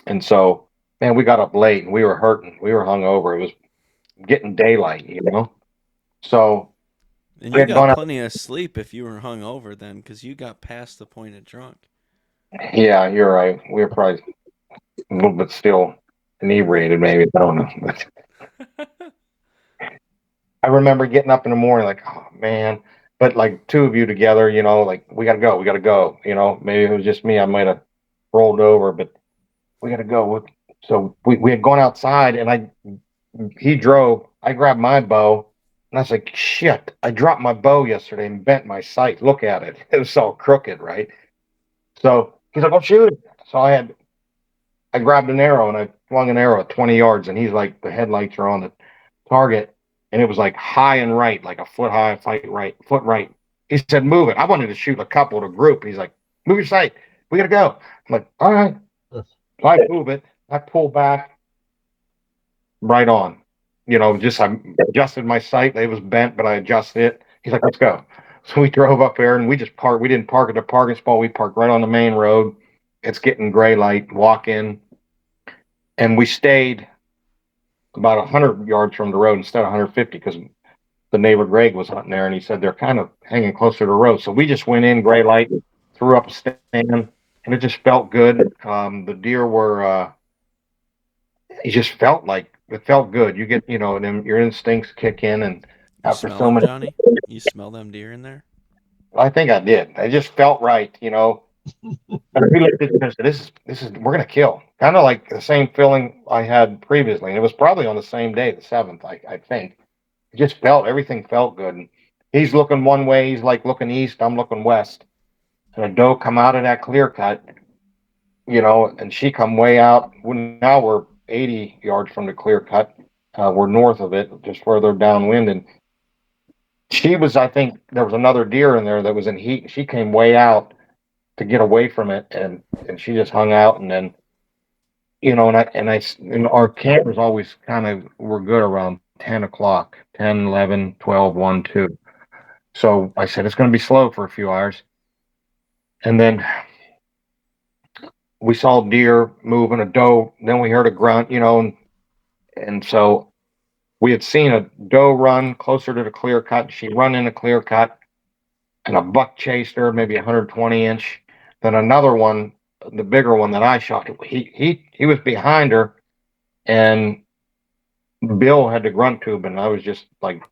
S6: And so, man, we got up late, and we were hurting. We were hungover. It was getting daylight, So,
S4: and you got plenty of sleep if you were hungover then, because you got past the point of drunk.
S6: Yeah, you're right. We were probably a little bit still inebriated, maybe. I don't know. I remember getting up in the morning like, oh, man. But like two of you together, like, we got to go. Maybe it was just me. I might have rolled over, but we got to go. So we had gone outside, and he drove. I grabbed my bow, and I was like, shit, I dropped my bow yesterday and bent my sight. Look at it. It was all crooked, right? So he's like, oh, shoot. So I grabbed an arrow, and I flung an arrow at 20 yards, and he's like, the headlights are on the target, and it was like high and right, like a foot high, foot right. He said, move it. I wanted to shoot a couple to group. He's like, move your sight. We got to go. I'm like, all right. So I move it. I pull back right on. I adjusted my sight. It was bent, but I adjusted it. He's like, let's go. So we drove up there, and we just parked. We didn't park at the parking spot. We parked right on the main road. It's getting gray light. Walk in. And we stayed about 100 yards from the road instead of 150 because the neighbor Greg was hunting there, and he said they're kind of hanging closer to the road. So we just went in, gray light, threw up a stand, and it just felt good. The deer were, it just felt good. You get, and then your instincts kick in, and after
S4: smell
S6: so
S4: them,
S6: many,
S4: Johnny? You smell them deer in there?
S6: I think I did. It just felt right, I really did. This is we're gonna kill. Kind of like the same feeling I had previously, and it was probably on the same day, the 7th. I think it just everything felt good. And he's looking one way, he's like looking east, I'm looking west, and a doe come out of that clear cut, and she come way out. Now we're 80 yards from the clear cut. We're north of it, just further downwind, and she was, I think there was another deer in there that was in heat. She came way out to get away from it, and she just hung out, and then and our campers always kind of were good around 10 o'clock, 10, 11, 12, 1, 2. So I said, it's going to be slow for a few hours. And then we saw deer moving, a doe. Then we heard a grunt, and so we had seen a doe run closer to the clear cut. She run in the clear cut, and a buck chased her, maybe 120 inch. Then another one, the bigger one that I shot, he was behind her, and Bill had the grunt tube, and I was just like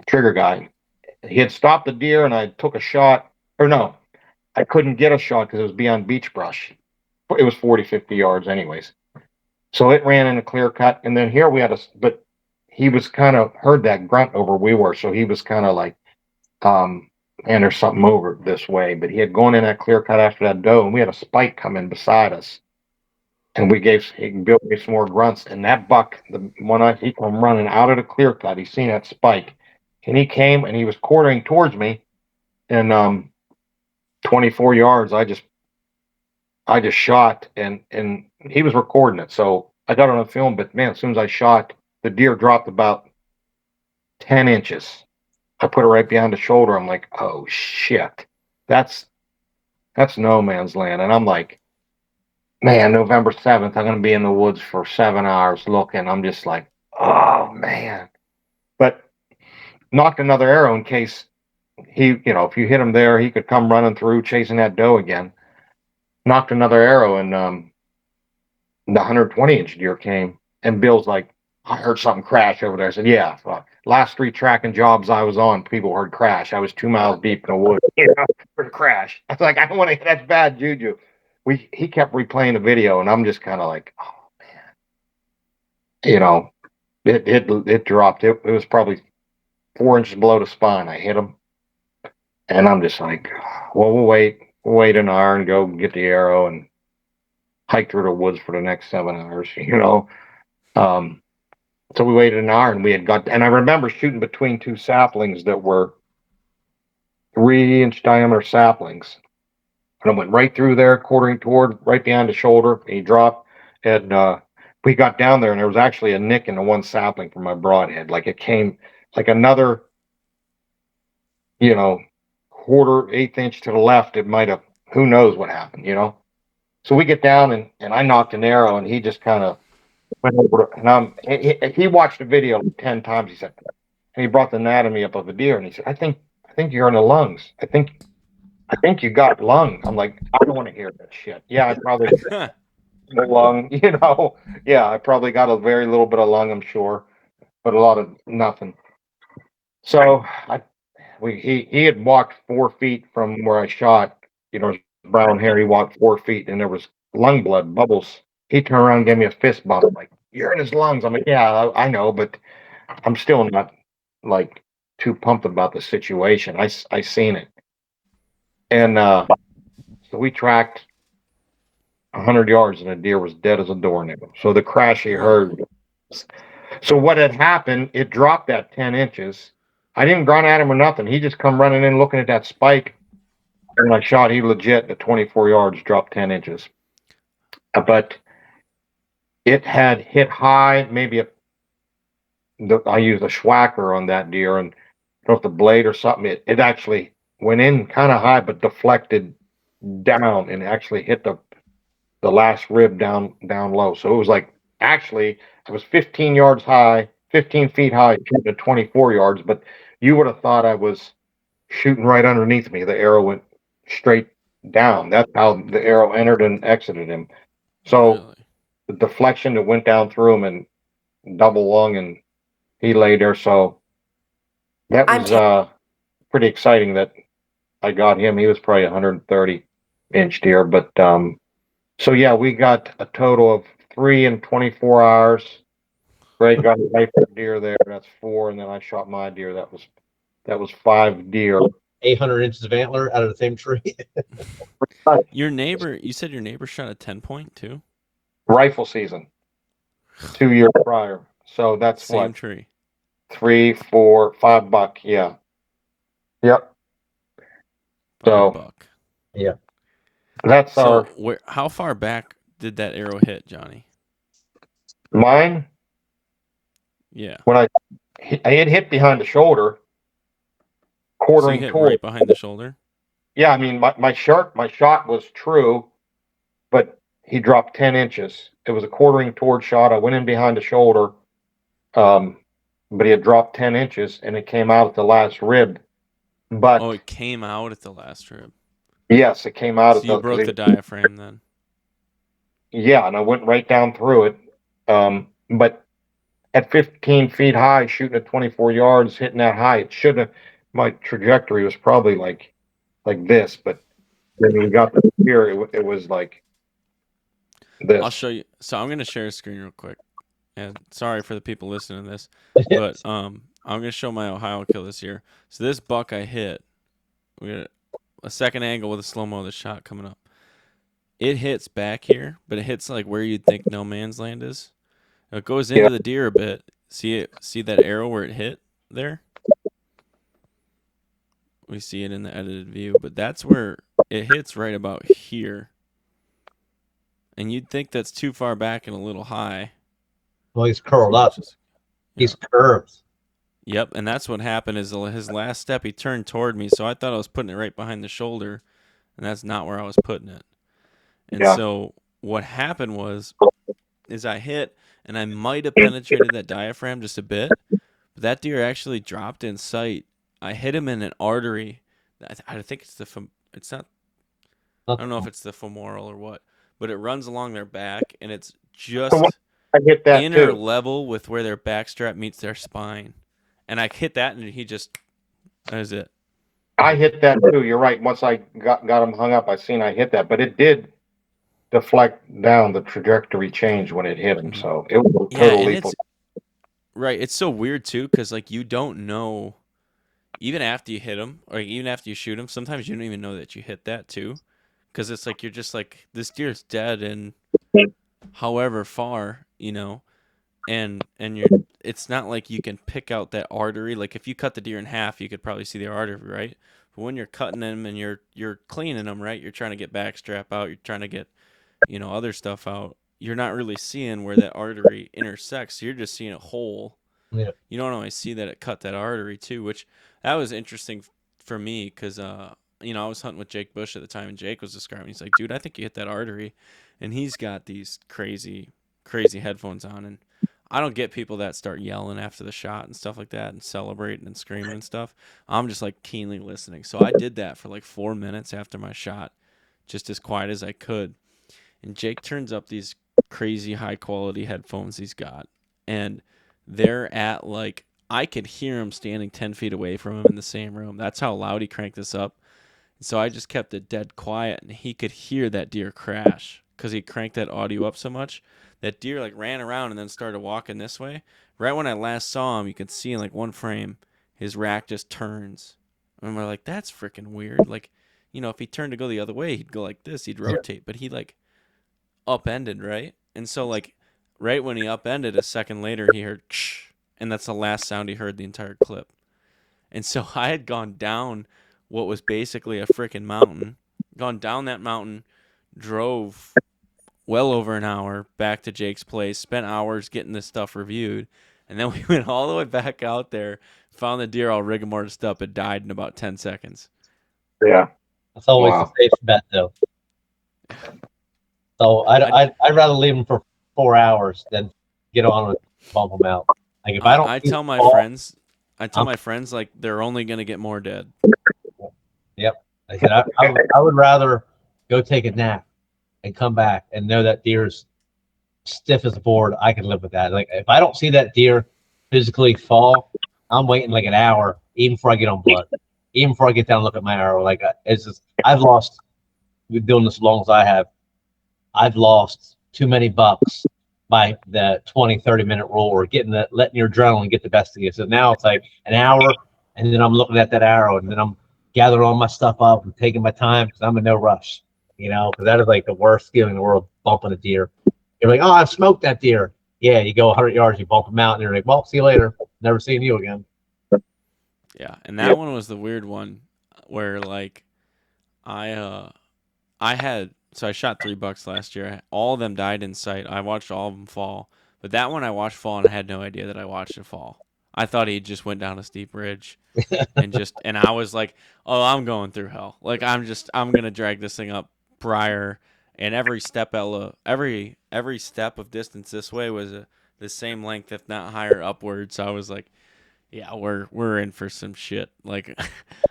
S6: trigger guy. He had stopped the deer, and I took a shot. Or no, I couldn't get a shot because it was beyond beach brush. It was 40, 50 yards anyways. So it ran in a clear cut, and then here we had but he was kind of heard that grunt over we were, so he was kind of like, and there's something over this way. But he had gone in that clear cut after that doe, and we had a spike come in beside us. And Bill gave some more grunts, and that buck, he come running out of the clear cut. He seen that spike, and he came and he was quartering towards me, and 24 yards. I just shot, and he was recording it, so I got it on film. But man, as soon as I shot, the deer dropped about 10 inches. I put it right behind the shoulder. I'm like, oh shit, that's no man's land. And I'm like, man, November 7th, I'm going to be in the woods for 7 hours looking. I'm just like, oh, man. But knocked another arrow in case if you hit him there, he could come running through chasing that doe again. Knocked another arrow, and the 120-inch deer came. And Bill's like, I heard something crash over there. I said, yeah, last 3 tracking jobs I was on, people heard crash. I was 2 miles deep in the woods. Heard crash. I was like, I don't want to hit that bad juju. He kept replaying the video, and I'm just kind of like, oh man, it dropped. It was probably 4 inches below the spine. I hit him, and I'm just like, well, we'll wait an hour and go get the arrow and hike through the woods for the next 7 hours. So we waited an hour, and and I remember shooting between 2 saplings that were 3-inch diameter saplings. And I went right through there, quartering toward, right behind the shoulder. He dropped, and we got down there, and there was actually a nick in the one sapling from my broadhead. Like it came like another, quarter, 1/8 inch to the left. It might have, who knows what happened, So we get down, and I knocked an arrow, and he just kind of went over. And he watched the video 10 times. He said, and he brought the anatomy up of a deer, and he said, I think you're in the lungs. I think you got lung. I'm like, I don't want to hear that shit. Yeah, I probably got the lung, Yeah, I probably got a very little bit of lung, I'm sure, but a lot of nothing. So he had walked 4 feet from where I shot. His brown hair. He walked 4 feet, and there was lung blood bubbles. He turned around and gave me a fist bump. I'm like, you're in his lungs. I'm like, yeah, I know, but I'm still not like too pumped about the situation. I seen it. And so we tracked 100 yards, and the deer was dead as a doornail. So the crash he heard. So what had happened, it dropped that 10 inches. I didn't grunt at him or nothing. He just come running in looking at that spike. And I shot, he legit at 24 yards dropped 10 inches. But it had hit high, maybe I used a schwacker on that deer, and I don't know if the blade or something, it actually went in kind of high, but deflected down and actually hit the last rib down low. So it was like, actually, it was 15 yards high, 15 feet high, shooting at 24 yards, but you would have thought I was shooting right underneath me. The arrow went straight down. That's how the arrow entered and exited him. So really? The deflection that went down through him and double lung, and he lay there. So that was pretty exciting that I got him. He was probably 130-inch deer. But so yeah, we got a total of 3 in 24 hours. Greg got a rifle deer there. That's 4, and then I shot my deer. That was 5 deer.
S5: 800 inches of antler out of the same tree.
S4: Your neighbor, you said your neighbor shot a 10-point too?
S6: Rifle season, 2 years prior. So that's
S4: Same
S6: what,
S4: tree.
S6: 3, 4, 5 buck. Yeah. Yep. So
S4: $5.
S5: Yeah.
S6: that's
S4: So
S6: our
S4: how far back did that arrow hit, Johnny?
S6: mine.
S4: Yeah.
S6: When I hit behind the shoulder,
S4: So
S6: quartering
S4: you hit
S6: toward.
S4: right behind the shoulder?
S6: Yeah, I mean my shot was true, but he dropped 10 inches. It was a quartering toward shot. I went in behind the shoulder, but he had dropped 10 inches and it came out at the last rib. But
S4: Oh, it came out at the last rib.
S6: yes, it came out
S4: So
S6: at
S4: you broke the diaphragm then?
S6: Yeah, and I went right down through it. But at 15 feet high, shooting at 24 yards, hitting that high, it should have. My trajectory was probably like this, but then we got the here, it was like this.
S4: I'll show you. So I'm going to share a screen real quick. And sorry for the people listening to this, but I'm going to show my Ohio kill this year. So this buck I hit, we got a second angle with a slow-mo of the shot coming up. It hits back here, but it hits like where you'd think no man's land is. It goes into the deer a bit. See that arrow where it hit there? We see it in the edited view, but that's where it hits right about here. And you'd think that's too far back and a little high.
S5: Well, he's curled up. He's curved.
S4: Yep, and that's what happened is his last step, he turned toward me, so I thought I was putting it right behind the shoulder, and that's not where I was putting it. And so what happened is I hit, and I might have penetrated that diaphragm just a bit, but that deer actually dropped in sight. I hit him in an artery. I think it's it's not, I don't know if it's the femoral or what, but it runs along their back, and it's just
S6: I hit that
S4: inner
S6: too.
S4: level with where their backstrap meets their spine. And I hit that, and that was it.
S6: I hit that too. You're right. Once I got him hung up, I hit that, but it did deflect down. The trajectory changed when it hit him, so it was totally
S4: right. It's so weird too, because like you don't know, even after you hit him, or even after you shoot him, sometimes you don't even know that you hit that too, because it's like you're just like, this deer's dead, and however far, and it's not like you can pick out that artery. Like if you cut the deer in half, you could probably see the artery, right? But when you're cutting them and you're cleaning them, right, you're trying to get backstrap out, you're trying to get other stuff out, you're not really seeing where that artery intersects. So you're just seeing a hole.
S5: Yeah.
S4: You don't always see that it cut that artery too, which that was interesting for me because I was hunting with Jake Bush at the time, and Jake was describing, he's like, dude, I think you hit that artery. And he's got these crazy headphones on, and I don't get people that start yelling after the shot and stuff like that and celebrating and screaming and stuff. I'm just like keenly listening. So I did that for like 4 minutes after my shot, just as quiet as I could. And Jake turns up these crazy high quality headphones he's got, and they're at like, I could hear him standing 10 feet away from him in the same room. That's how loud he cranked this up. And so I just kept it dead quiet, and he could hear that deer crash because he cranked that audio up so much. That deer like ran around and then started walking this way. Right when I last saw him, you could see in like one frame, his rack just turns. And we're like, that's freaking weird. Like, if he turned to go the other way, he'd go like this, he'd rotate. But he like upended, right? And so like right when he upended, a second later, he heard ksh, and that's the last sound he heard the entire clip. And so I had gone down what was basically a freaking mountain, gone down that mountain, drove well over an hour back to Jake's place, spent hours getting this stuff reviewed, and then we went all the way back out there, found the deer all rigor mortis up. It died in about 10 seconds.
S6: Yeah.
S5: That's always a safe bet, though. So I'd rather leave them for 4 hours than get on and bump them out. Like if I don't,
S4: I tell my friends like they're only gonna get more dead.
S5: Yep. I said I would rather go take a nap and come back and know that deer's stiff as a board. I can live with that. Like if I don't see that deer physically fall, I'm waiting like an hour even before I get on blood, even before I get down and look at my arrow. Like it's just, I've lost, been doing this as long as I have, I've lost too many bucks by the 20-30 minute rule, or letting your adrenaline get the best of you. So now it's like an hour, and then I'm looking at that arrow, and then I'm gathering all my stuff up and taking my time because I'm in no rush, because that is like the worst feeling in the world, bumping a deer. You're like, oh, I smoked that deer. Yeah, you go 100 yards, you bump them out, and you're like, well, see you later. Never seeing you again.
S4: Yeah, and that one was the weird one where like I shot 3 bucks last year. All of them died in sight. I watched all of them fall, but that one I watched fall and I had no idea that I watched it fall. I thought he just went down a steep ridge and I was like, oh, I'm going through hell. Like I'm gonna drag this thing up prior, and every step of distance this way was the same length, if not higher, upward. So I was like, yeah, we're in for some shit. Like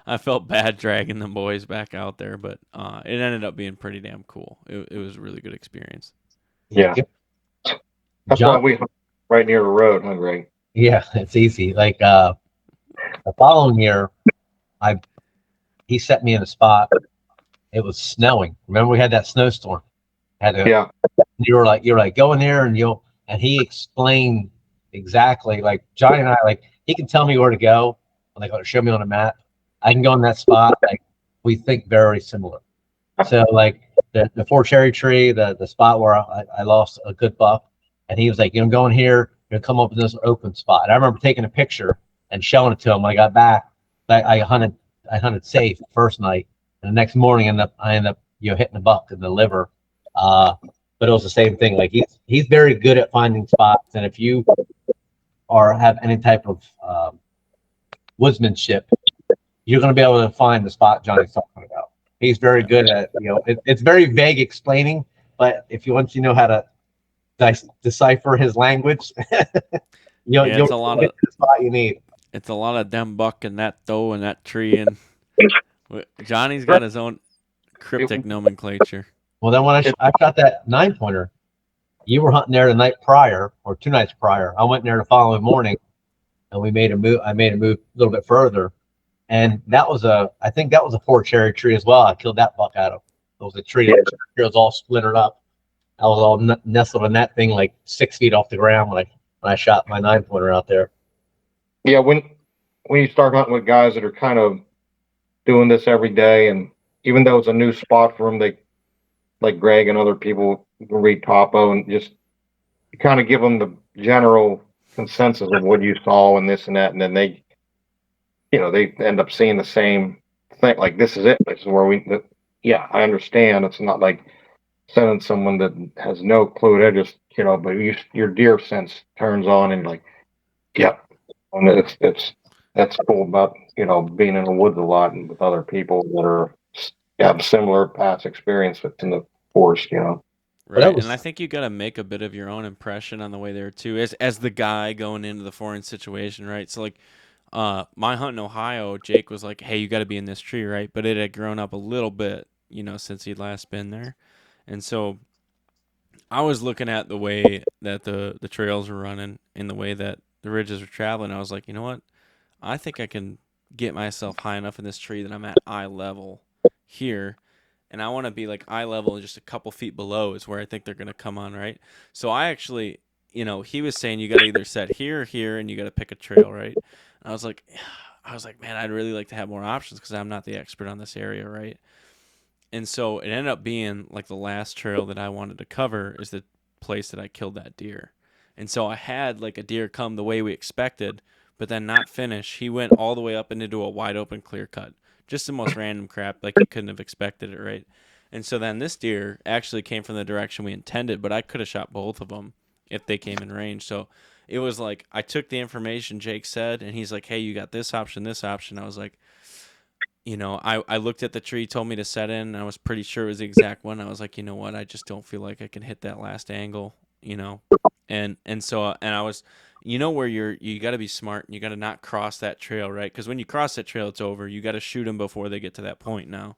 S4: I felt bad dragging the boys back out there, but it ended up being pretty damn cool. It was a really good experience.
S6: Yeah. That's why we right near the road, huh, Greg?
S5: Yeah, it's easy. Like the following year, he set me in a spot. It was snowing. Remember we had that snowstorm.
S6: Yeah.
S5: You were like, go in there and he explained exactly, like Johnny and I, like he can tell me where to go, like show me on a map. I can go in that spot. Like we think very similar. So like the 4 cherry tree, the spot where I lost a good buck, and he was like, go in here, you're gonna come up in this open spot. And I remember taking a picture and showing it to him when I got back. I hunted safe the first night, and the next morning I ended up hitting the buck in the liver. But it was the same thing. Like he's very good at finding spots, and if you have any type of woodsmanship, you're going to be able to find the spot Johnny's talking about. He's very good at it's very vague explaining, but if you know how to decipher his language, you'll get the spot you need.
S4: It's a lot of them buck and that doe and that tree, and Johnny's got his own cryptic nomenclature.
S5: Well, then when I shot that 9-pointer, you were hunting there the night prior or 2 nights prior. I went there the following morning, and we made a move. I made a move a little bit further, and I think that was a 4 cherry tree as well. I killed that buck out of. It was a tree that was all splintered up. I was all nestled in that thing like 6 feet off the ground when I shot my 9-pointer out there.
S6: Yeah, when you start hunting with guys that are kind of doing this every day, and even though it's a new spot for them, they like Greg and other people can read topo and just kind of give them the general consensus of what you saw and this and that, and then they end up seeing the same thing. Like, this is it. This is where yeah, I understand. It's not like sending someone that has no clue. They're just, but your deer sense turns on and you're like, yep. And that's cool about, being in the woods a lot and with other people that have similar past experience in the forest,
S4: Right, and I think you got to make a bit of your own impression on the way there too, as the guy going into the foreign situation, right? So like, my hunt in Ohio, Jake was like, "Hey, you got to be in this tree, right?" But it had grown up a little bit, since he'd last been there, and so I was looking at the way that the trails were running and the way that the ridges were traveling. I was like, you know what? I think I can get myself high enough in this tree that I'm at eye level here. And I want to be like eye level and just a couple feet below is where I think they're going to come on, right? So I actually, he was saying you got to either set here or here, and you got to pick a trail, right? And I was like, man, I'd really like to have more options because I'm not the expert on this area, right? And so it ended up being like the last trail that I wanted to cover is the place that I killed that deer. And so I had like a deer come the way we expected, but then not finish. He went all the way up and into a wide open clear cut. Just the most random crap, like you couldn't have expected it, right? And so then this deer actually came from the direction we intended, but I could have shot both of them if they came in range. So it was like I took the information Jake said, and he's like, hey, you got this option, this option. I was like, I looked at the tree he told me to set in, and I was pretty sure it was the exact one. I was like, you know what? I just don't feel like I can hit that last angle, And so I was, where you got to be smart and you got to not cross that trail, right? Because when you cross that trail, it's over. You got to shoot them before they get to that point now,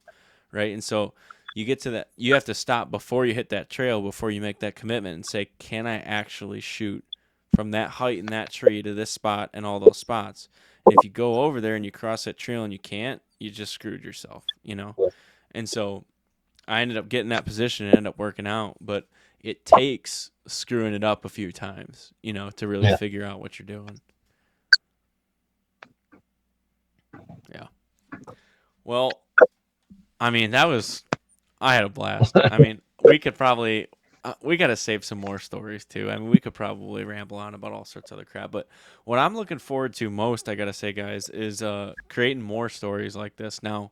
S4: right? And so you get to that, you have to stop before you hit that trail, before you make that commitment and say, can I actually shoot from that height in that tree to this spot and all those spots? And if you go over there and you cross that trail and you can't, you just screwed yourself, And so I ended up getting that position and ended up working out, but it takes screwing it up a few times, to really figure out what you're doing. Yeah. Well, I mean, I had a blast. I mean, we could probably, we got to save some more stories too. I mean, we could probably ramble on about all sorts of other crap. But what I'm looking forward to most, I got to say, guys, is creating more stories like this. Now,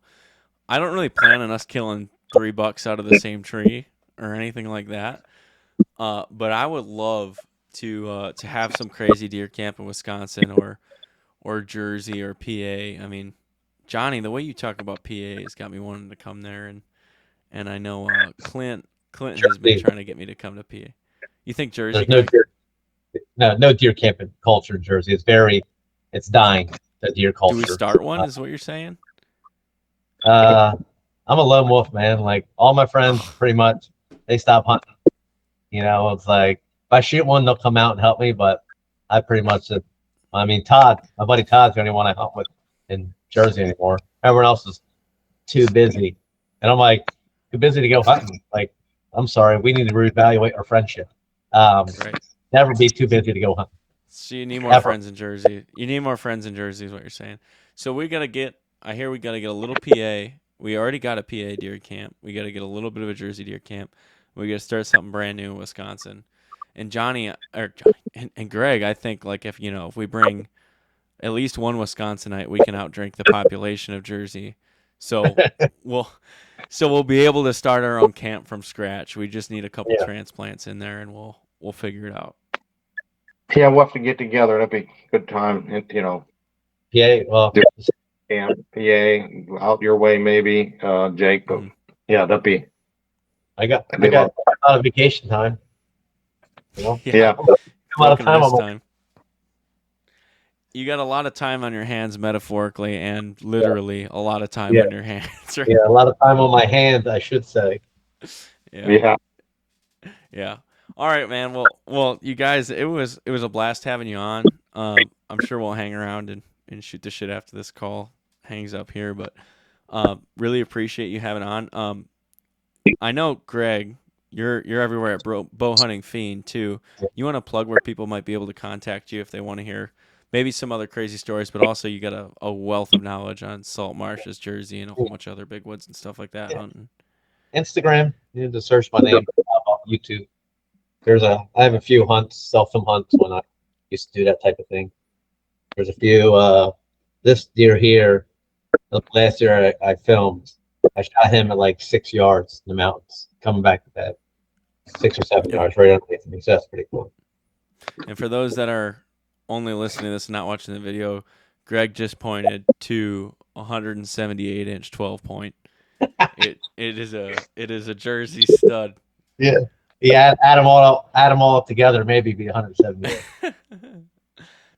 S4: I don't really plan on us killing 3 bucks out of the same tree or anything like that. But I would love to have some crazy deer camp in Wisconsin or Jersey or PA. I mean, Johnny, the way you talk about PA has got me wanting to come there, and I know Clint has been trying to get me to come to PA. You think Jersey?
S5: There's no deer camping culture in Jersey. It's dying. The deer culture.
S4: Do we start one? Is what you're saying?
S5: I'm a lone wolf, man. Like all my friends, pretty much, they stop hunting. It's like if I shoot one, they'll come out and help me. But I pretty much, I mean, Todd, my buddy Todd's the only one I hunt with in Jersey anymore. Everyone else is too busy, and I'm like, too busy to go hunting. Like, I'm sorry, we need to reevaluate our friendship.
S4: Right.
S5: Never be too busy to go hunting.
S4: So you need more friends in Jersey. You need more friends in Jersey is what you're saying. So we got to get, I hear we got to get a little PA. We already got a PA deer camp. We got to get a little bit of a Jersey deer camp. We got to start something brand new in Wisconsin. And Johnny and Greg, I think like if we bring at least one Wisconsinite, we can outdrink the population of Jersey. So we'll be able to start our own camp from scratch. We just need a couple transplants in there, and we'll figure it out.
S6: Yeah, we'll have to get together. That'd be a good time.
S5: PA, well,
S6: PA out your way maybe, Jake. But yeah, that'd be.
S5: I got a lot of vacation time.
S6: Yeah.
S5: A lot of time.
S4: You got a lot of time on your hands, metaphorically and literally. A lot of time on your hands. Right?
S5: Yeah, a lot of time on my hands, I should say.
S6: Yeah.
S4: All right, man. Well, you guys, it was a blast having you on. I'm sure we'll hang around and shoot the shit after this call hangs up here, but really appreciate you having on. I know, Greg, you're everywhere at Bow Hunting Fiend too. You want to plug where people might be able to contact you if they want to hear maybe some other crazy stories, but also you got a wealth of knowledge on salt marshes, Jersey, and a whole bunch of other big woods and stuff like that. Hunting.
S5: Instagram, you need to search my name. YouTube. I have a few self-film hunts when I used to do that type of thing. There's a few. This deer here, last year I filmed. I shot him at like 6 yards in the mountains, coming back to bed. 6 or 7 yards right underneath me. So that's pretty cool.
S4: And for those that are only listening to this and not watching the video, Greg just pointed to 178-inch 12-point. It is a Jersey stud.
S5: Yeah. Yeah, add them all up together, maybe be 178.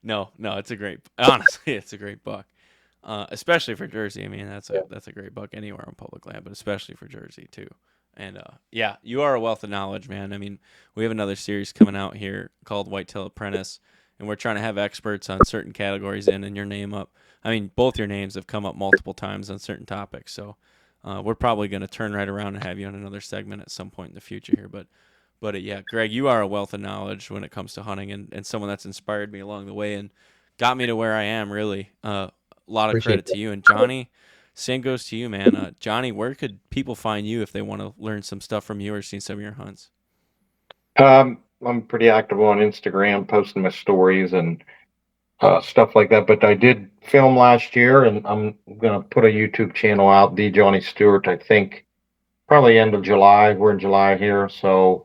S4: No, it's honestly, it's a great buck. Especially for Jersey. I mean, that's a great buck anywhere on public land, but especially for Jersey too. And you are a wealth of knowledge, man. I mean, we have another series coming out here called Whitetail Apprentice, and we're trying to have experts on certain categories and your name up. I mean, both your names have come up multiple times on certain topics, so we're probably going to turn right around and have you on another segment at some point in the future here. But yeah, Greg, you are a wealth of knowledge when it comes to hunting and someone that's inspired me along the way and got me to where I am, really. A lot of credit to you. And Johnny, same goes to you, man. Johnny, where could people find you if they want to learn some stuff from you or see some of your hunts?
S6: I'm pretty active on Instagram, posting my stories and stuff like that. But I did film last year, and I'm going to put a YouTube channel out, The Johnny Stewart, I think probably end of July. We're in July here, so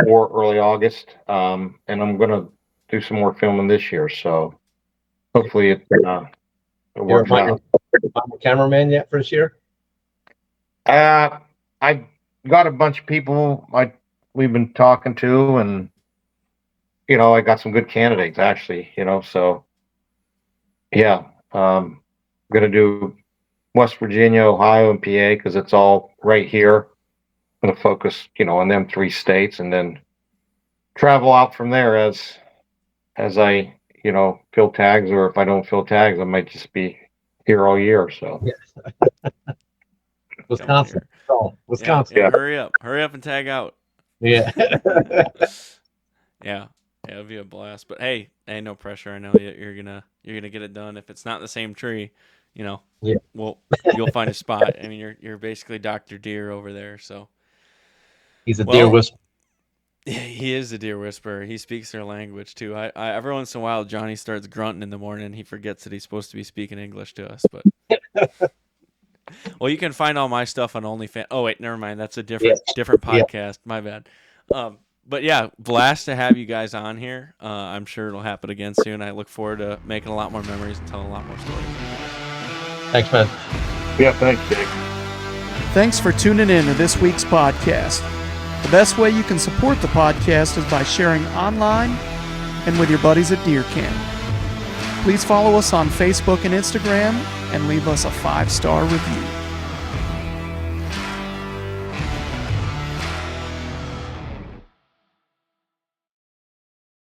S6: or early August. And I'm going to do some more filming this year. So hopefully it works out.
S5: I'm a cameraman yet for this year?
S6: I've got a bunch of people we've been talking to, and I got some good candidates actually. So yeah, gonna do West Virginia, Ohio, and PA because it's all right here. I'm gonna focus, on them 3 states, and then travel out from there as I, fill tags, or if I don't fill tags, I might just be here all year. So
S5: Wisconsin. Wisconsin.
S4: Yeah, hurry up and tag out.
S5: Yeah.
S4: Yeah, it'll be a blast. But hey, no pressure. I know you're gonna get it done. If it's not the same tree, Yeah.
S5: Yeah.
S4: You'll find a spot. I mean, you're basically Dr. Deer over there. So
S5: He's a deer whisperer.
S4: he is a deer whisperer. He speaks their language too. I every once in a while, Johnny starts grunting in the morning. He forgets that he's supposed to be speaking English to us. But well, you can find all my stuff on OnlyFans. Oh wait, never mind. That's a different podcast. Yeah. My bad. But yeah, blast to have you guys on here. I'm sure it'll happen again soon. I look forward to making a lot more memories and telling a lot more stories.
S5: Thanks, man.
S6: Yeah, thanks, Jake.
S3: Thanks for tuning in to this week's podcast. The best way you can support the podcast is by sharing online and with your buddies at Deer Camp. Please follow us on Facebook and Instagram and leave us a 5-star review.